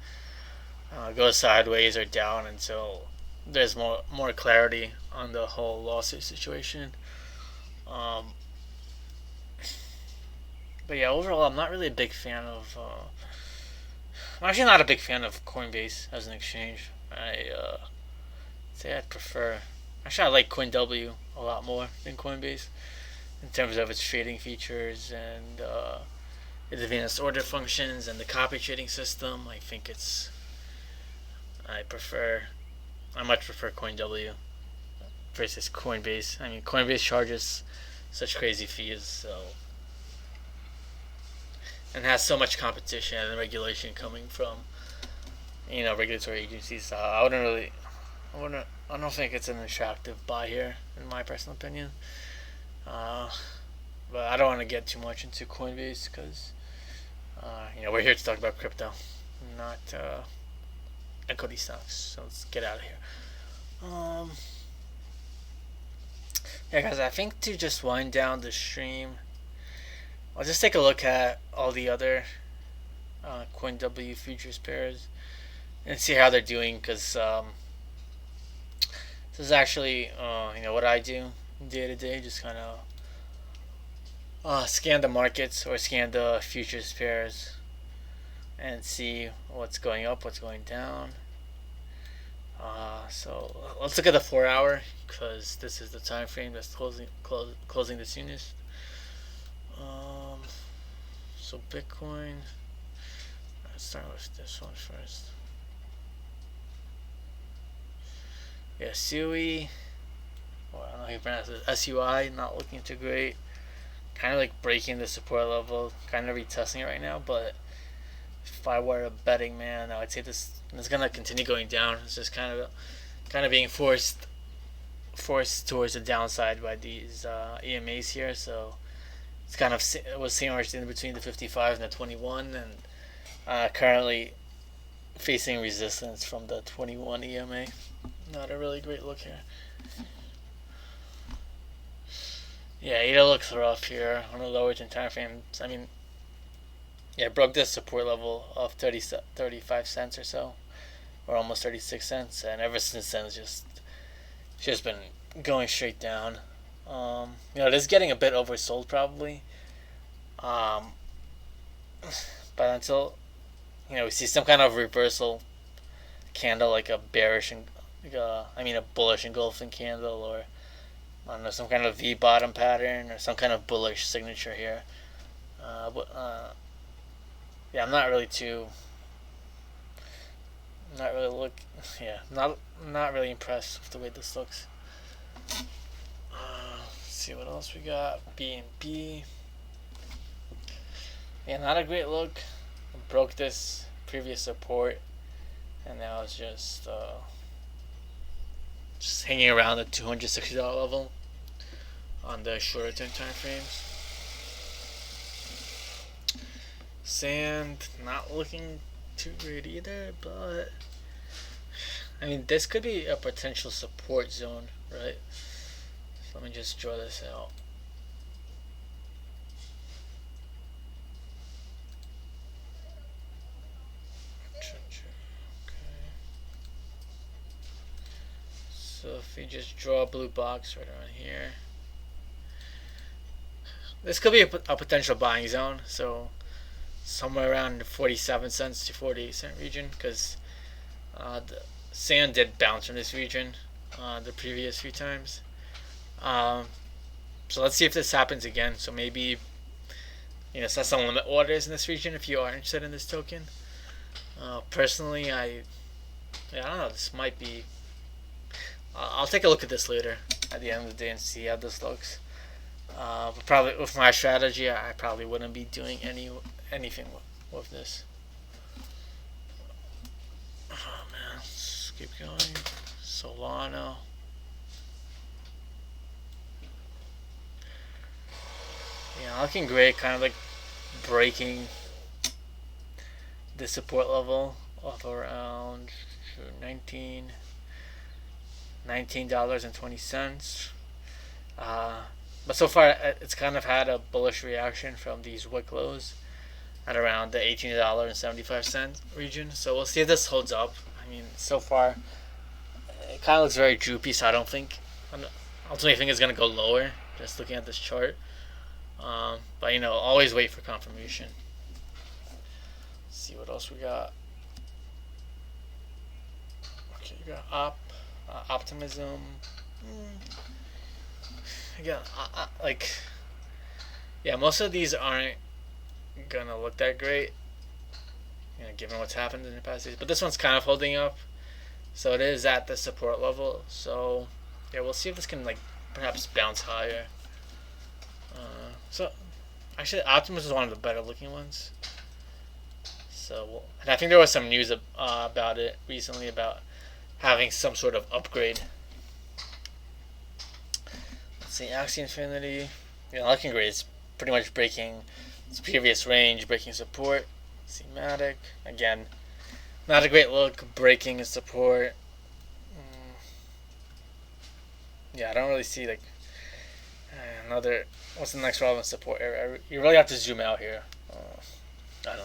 go sideways or down until there's more clarity on the whole lawsuit situation. But yeah, overall, I'm not really a big fan of I'm actually not a big fan of Coinbase as an exchange. I say I like CoinW a lot more than Coinbase in terms of its trading features and its advanced order functions and the copy trading system. I much prefer CoinW versus Coinbase. I mean, Coinbase charges such crazy fees, so, and has so much competition and regulation coming from regulatory agencies. I wouldn't I don't think it's an attractive buy here, in my personal opinion. Uh, but I don't want to get too much into Coinbase because we're here to talk about crypto, not equity stocks. So let's get out of here. Yeah, guys, I think to just wind down the stream, I'll just take a look at all the other CoinW futures pairs and see how they're doing, because this is actually what I do day to day, just kind of scan the markets or scan the futures pairs and see what's going up, what's going down. So let's look at the 4-hour, because this is the time frame that's closing the soonest. So Bitcoin. Let's start with this one first. Yeah, SUI. Well, I don't know how you pronounce it. SUI, not looking too great. Kind of like breaking the support level. Kind of retesting it right now, but if I were a betting man, I would say this is gonna continue going down. It's just kind of being forced towards the downside by these EMAs here. So it's kind of, it was sandwiched in between the 55 and the 21, and currently facing resistance from the 21 EMA. Not a really great look here. Yeah, ADA looks rough here on the lower time frames. I mean, yeah, broke this support level of 35 cents or so, or almost 36 cents, and ever since then it's just been going straight down. It is getting a bit oversold probably, but until we see some kind of reversal candle, like a bearish and a bullish engulfing candle, or I don't know, some kind of V bottom pattern or some kind of bullish signature here. Yeah, I'm not really not really impressed with the way this looks. Let's see what else we got. BNB. Yeah, not a great look. Broke this previous support, and now it's just hanging around the $260 level on the shorter term time frames. Sand, not looking too great either, but I mean, this could be a potential support zone, right? So let me just draw this out. So if we just draw a blue box right around here, this could be a potential buying zone. So somewhere around the 47 cents to 48 cent region, because the sand did bounce from this region the previous few times. So let's see if this happens again. So maybe set some limit orders in this region if you are interested in this token. Personally, I don't know. This might be. I'll take a look at this later at the end of the day and see how this looks. But probably with my strategy, I probably wouldn't be doing anything with this. Oh man, let's keep going. Solana. Yeah, looking great. Kind of like breaking the support level of around $19.20. But so far, it's kind of had a bullish reaction from these wick lows at around the $18.75 region. So we'll see if this holds up. I mean, so far, it kind of looks very droopy, so I don't think, ultimately think it's going to go lower, just looking at this chart. But always wait for confirmation. Let's see what else we got. Okay, you got Optimism. Again, most of these aren't gonna look that great, given what's happened in the past days. But this one's kind of holding up, so it is at the support level. So yeah, we'll see if this can perhaps bounce higher. So actually, Optimism is one of the better looking ones. So, and I think there was some news about it recently about having some sort of upgrade see, Axie Infinity, looking great. It's pretty much breaking its previous range, breaking support. See, MATIC, again, not a great look, breaking its support. Yeah, I don't really see like another. What's the next relevant support area? You really have to zoom out here. I don't know.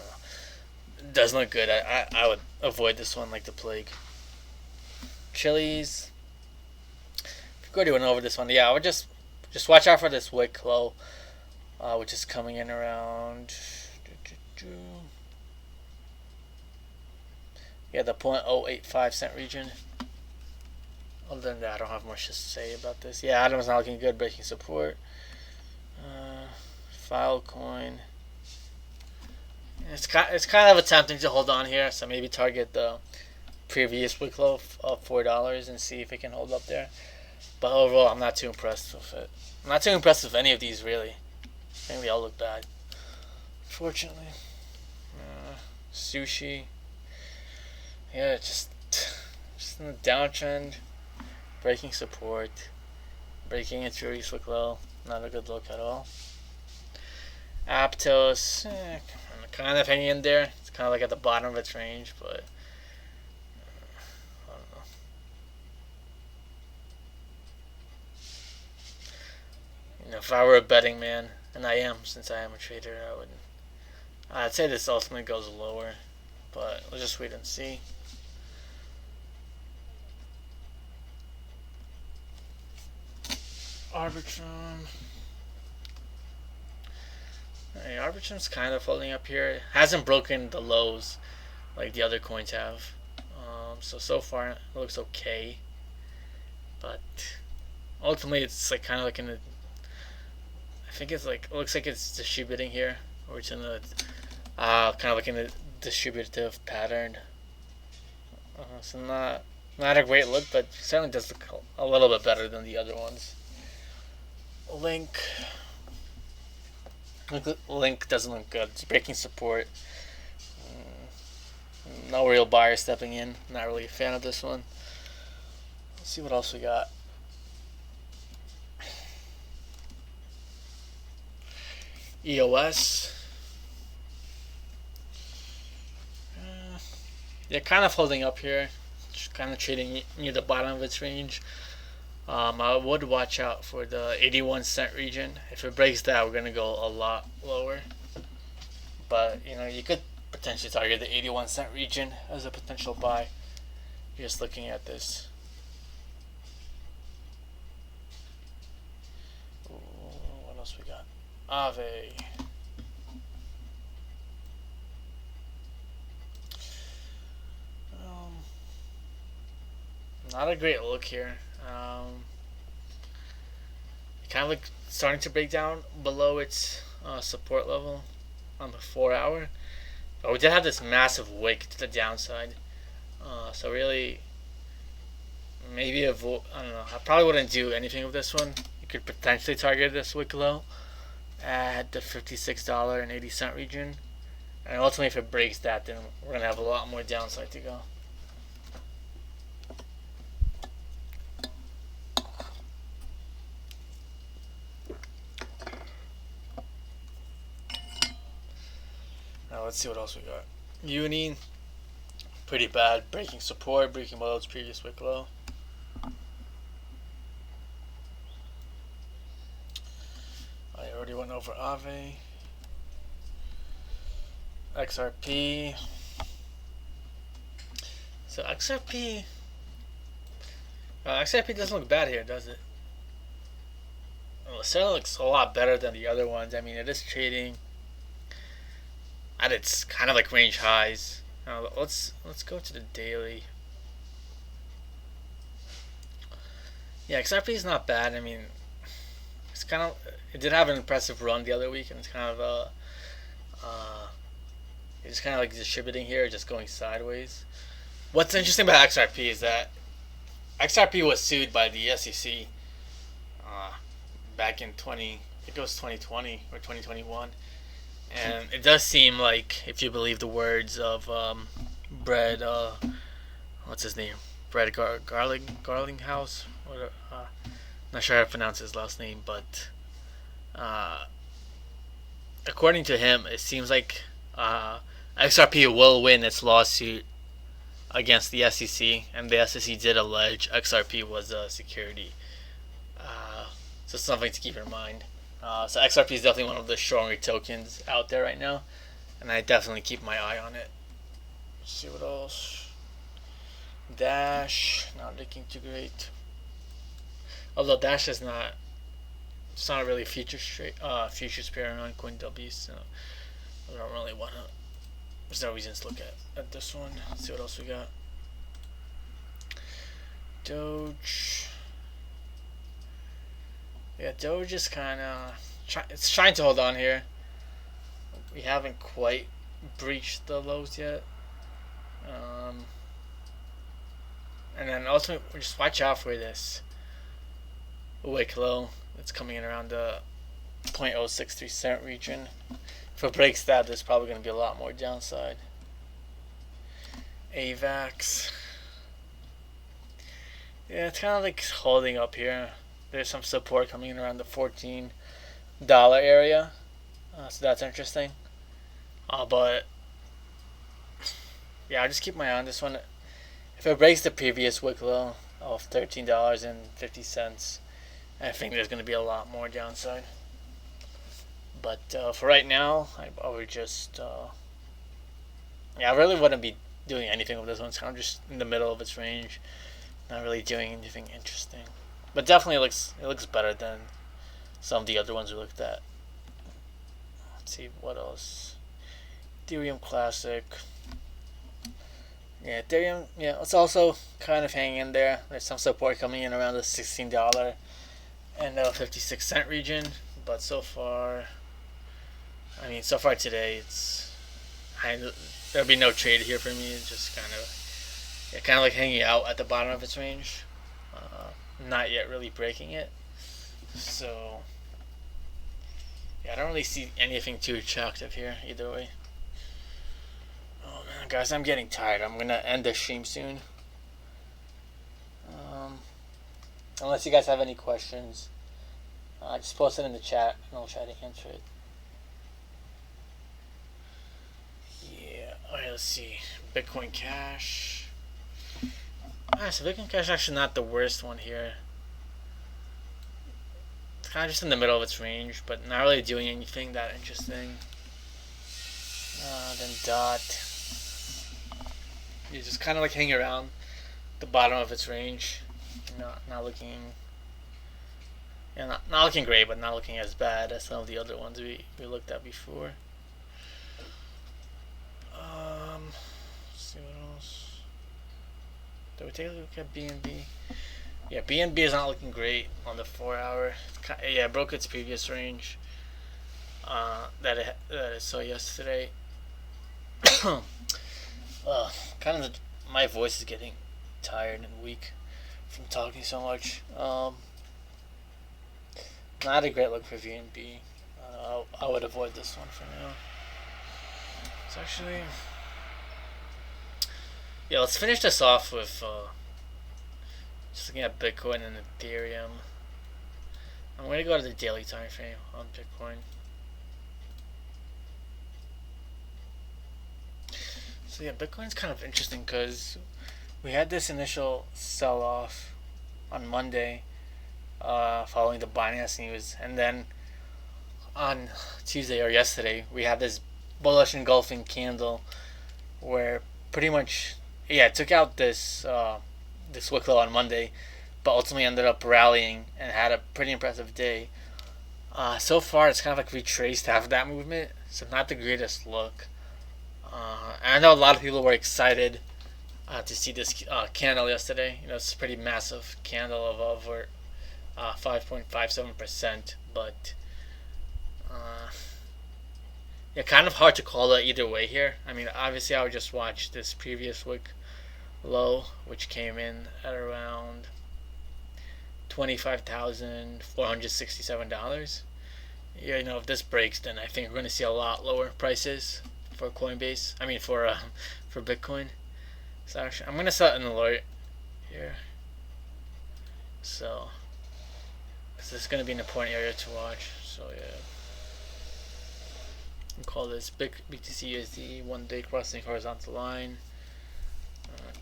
It doesn't look good. I would avoid this one like the plague. Chili's. We already went over this one. Yeah, I would just watch out for this wick low, which is coming in around. Yeah, the 0.085 cent region. Other than that, I don't have much to say about this. Yeah, Adam's not looking good, breaking support. Filecoin. It's kind of attempting to hold on here, so maybe target the previous wick low of $4 and see if it can hold up there. But overall, I'm not too impressed with it. I'm not too impressed with any of these, really. I think they all look bad. Unfortunately. Sushi. Yeah, just in the downtrend. Breaking support. Breaking into a wick low. Not a good look at all. Aptos. Kind of hanging in there. It's kind of like at the bottom of its range, but I don't know. If I were a betting man, and I am, since I am a trader, I'd say this ultimately goes lower, but let's just wait and see. Arbitrum. Hey, Arbitrum's kind of holding up here. It hasn't broken the lows like the other coins have. So far it looks okay, but ultimately it's like kind of like in a. I think it's like it looks like it's distributing here, or it's in a kind of like in a distributive pattern. So not a great look, but certainly does look a little bit better than the other ones. Link doesn't look good. It's breaking support. No real buyer stepping in. Not really a fan of this one. Let's see what else we got. EOS. They're kind of holding up here. Just kind of trading near the bottom of its range. I would watch out for the 81 cent region. If it breaks that, we're going to go a lot lower. But, you could potentially target the 81 cent region as a potential buy. Just looking at this. Ooh, what else we got? Aave. Not a great look here. Kind of like starting to break down below its support level on the 4-hour. But we did have this massive wick to the downside. So really, maybe I don't know. I probably wouldn't do anything with this one. You could potentially target this wick low at the $56.80 region. And ultimately, if it breaks that, then we're going to have a lot more downside to go. Now let's see what else we got. Uni, pretty bad. Breaking support, breaking below its previous wick low. I already went over Aave. XRP. So XRP doesn't look bad here, does it? Well, it certainly looks a lot better than the other ones. I mean, it is trading at its kind of like range highs. Now let's go to the daily. Yeah, XRP is not bad. I mean, it did have an impressive run the other week, and it's kind of it's kind of like distributing here, just going sideways. What's interesting about XRP is that XRP was sued by the SEC back in 2020 or 2021, and it does seem like, if you believe the words of Brett, what's his name, Brett Garlinghouse, or Not sure how to pronounce his last name, but according to him, it seems like XRP will win its lawsuit against the SEC, and the SEC did allege XRP was a security. So something to keep in mind. So XRP is definitely one of the stronger tokens out there right now, and I definitely keep my eye on it. Let's see what else. Dash, not looking too great. Although Dash is not, it's not really futures pairing on CoinW, so I don't really want to. There's no reason to look at this one. Let's see what else we got. Doge. Yeah, Doge is kind of it's trying to hold on here. We haven't quite breached the lows yet. And then also just watch out for this wick low that's coming in around the 0.063 cent region. If it breaks that, there's probably going to be a lot more downside. AVAX. Yeah, it's kind of like holding up here. There's some support coming in around the $14 area. So that's interesting. But yeah, I'll just keep my eye on this one. If it breaks the previous wick low of $13.50, I think there's going to be a lot more downside. But for right now, I would just yeah, I really wouldn't be doing anything with this one. It's kind of just in the middle of its range, not really doing anything interesting. But definitely it looks better than some of the other ones we looked at. Let's see what else. Ethereum Classic. Yeah, Ethereum. Yeah, it's also kind of hanging in there. There's some support coming in around the $16 and 56-cent region. But so far, so far today, there'll be no trade here for me. It's just kind of like hanging out at the bottom of its range, not yet really breaking it. So yeah, I don't really see anything too attractive here either way. Oh man, guys, I'm getting tired. I'm gonna end the stream soon. Unless you guys have any questions, just post it in the chat and I'll try to answer it. Yeah. Alright, let's see. Bitcoin Cash. Alright, so Bitcoin Cash is actually not the worst one here. It's kind of just in the middle of its range, but not really doing anything that interesting. Then DOT. You just kind of like hang around the bottom of its range. Not looking. Yeah, not looking great, but not looking as bad as some of the other ones we looked at before. Let's see what else. Did we take a look at BNB? Yeah, BNB is not looking great on the 4-hour. Yeah, it broke its previous range that it saw yesterday. My voice is getting tired and weak from talking so much. Not a great look for VNB. I would avoid this one for now. It's actually, yeah. Let's finish this off with just looking at Bitcoin and Ethereum. I'm gonna go to the daily time frame on Bitcoin. So yeah, Bitcoin's kind of interesting because we had this initial sell-off on Monday following the Binance news, and then on Tuesday or yesterday we had this bullish engulfing candle where pretty much it took out this wick low on Monday, but ultimately ended up rallying and had a pretty impressive day. So far it's kind of like retraced half of that movement, so not the greatest look. I know a lot of people were excited to see this candle yesterday. It's a pretty massive candle of over 5.57%, but kind of hard to call it either way here. Obviously I would just watch this previous wick low, which came in at around $25,467. If this breaks, then I think we're going to see a lot lower prices for Coinbase. For Bitcoin. So actually, I'm gonna set an alert here. So because this is going to be an important area to watch. So yeah, we'll call this BTC USD 1 day crossing horizontal line.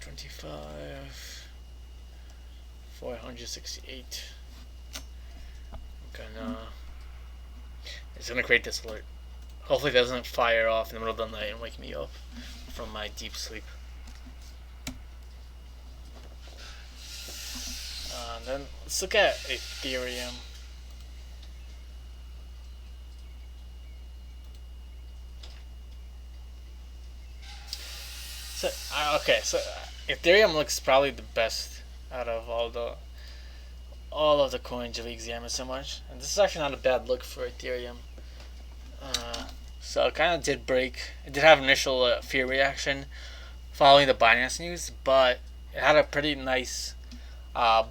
25 468. It's gonna create this alert. Hopefully it doesn't fire off in the middle of the night and wake me up from my deep sleep. And then let's look at Ethereum. So Ethereum looks probably the best out of all of the coins we examined so much, and this is actually not a bad look for Ethereum. So it kind of did break. It did have an initial fear reaction following the Binance news, but it had a pretty nice, not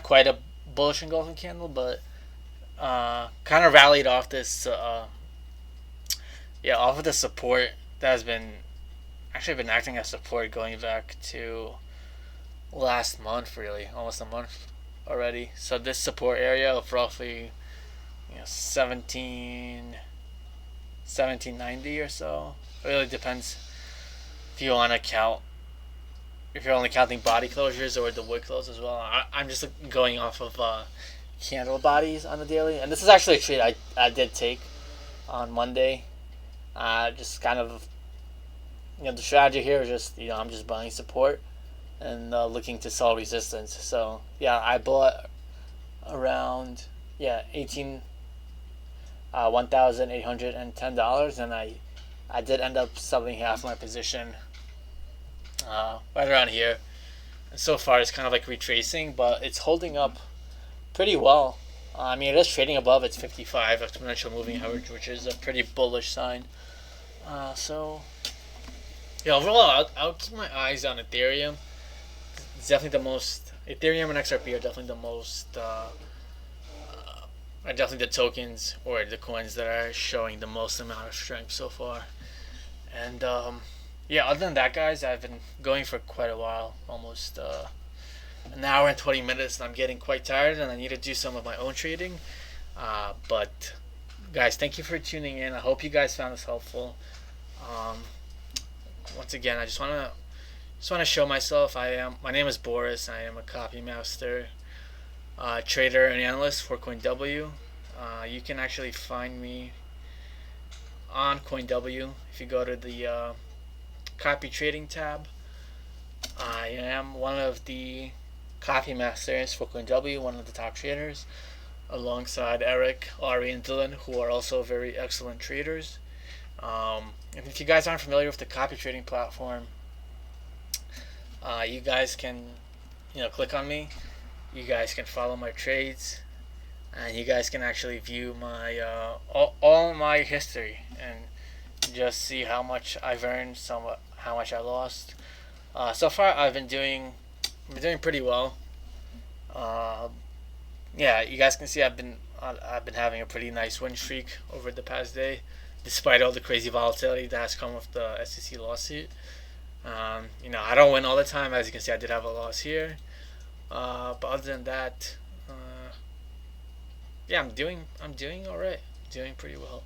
quite a bullish engulfing candle, but kind of rallied off this, off of the support that has been acting as support going back to last month, really, almost a month already. So this support area of roughly 1790 or so. It really depends if you want to count, if you're only counting body closures or the wick close as well. I'm just going off of candle bodies on the daily, and this is actually a trade I did take on Monday. Just kind of, the strategy here is just, I'm just buying support and looking to sell resistance. So yeah, I bought around $1,810, and I did end up selling half my position right around here. And so far it's kind of like retracing, but it's holding up pretty well. It is trading above its 55 exponential moving average, which is a pretty bullish sign. Overall, I'll keep my eyes on Ethereum. It's definitely the most. Ethereum and XRP are definitely the most. Are definitely the tokens or the coins that are showing the most amount of strength so far. And other than that, guys, I've been going for quite a while, almost an hour and 20 minutes, and I'm getting quite tired, and I need to do some of my own trading. But guys, thank you for tuning in. I hope you guys found this helpful. Once again, I just want to show myself. My name is Boris. I am a copy master, trader and analyst for CoinW. You can actually find me on CoinW if you go to the copy trading tab. I am one of the copy masters for CoinW, one of the top traders, alongside Eric, Ari, and Dylan, who are also very excellent traders. And if you guys aren't familiar with the copy trading platform, you guys can, click on me. You guys can follow my trades, and you guys can actually view my all my history and just see how much I've earned, how much I lost. So far, I've been doing pretty well. You guys can see I've been having a pretty nice win streak over the past day, despite all the crazy volatility that has come with the SEC lawsuit. I don't win all the time. As you can see, I did have a loss here. But other than that, I'm doing all right. Doing pretty well,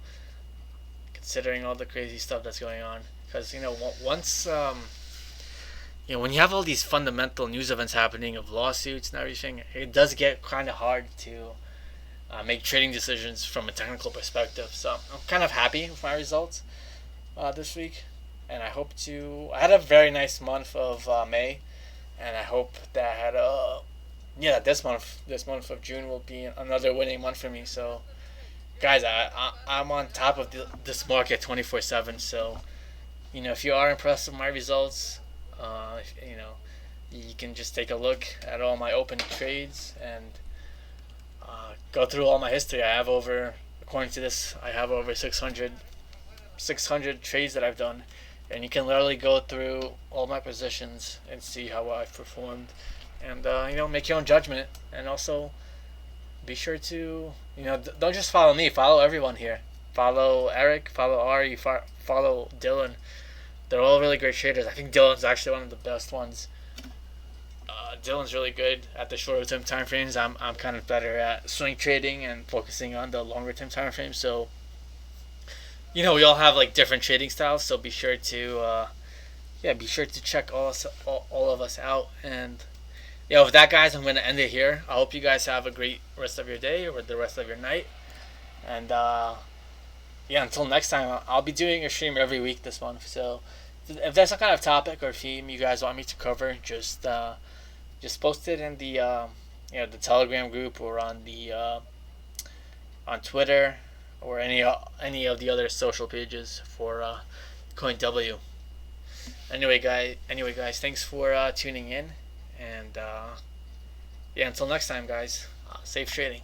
considering all the crazy stuff that's going on. Because once when you have all these fundamental news events happening of lawsuits and everything, it does get kind of hard to make trading decisions from a technical perspective. So I'm kind of happy with my results this week, and I had a very nice month of May, and I hope that this month of June will be another winning month for me. So guys, I'm on top of this market 24/7. So if you are impressed with my results, you can just take a look at all my open trades and go through all my history. According to this, I have over 600 trades that I've done, and you can literally go through all my positions and see how I've performed, and make your own judgment. And also be sure to don't just follow me, follow everyone here. Follow Eric, follow Ari, follow Dylan. They're all really great traders. I think Dylan's actually one of the best ones Dylan's really good at the shorter term time frames. I'm kind of better at swing trading and focusing on the longer term time frames. So we all have like different trading styles. So be sure to be sure to check all of us out. And with that, guys, I'm gonna end it here. I hope you guys have a great rest of your day or the rest of your night. And until next time, I'll be doing a stream every week this month. So if there's some kind of topic or theme you guys want me to cover, just post it in the Telegram group or on the on Twitter or any of the other social pages for CoinW. Anyway, guys, thanks for tuning in, and until next time, guys, safe trading.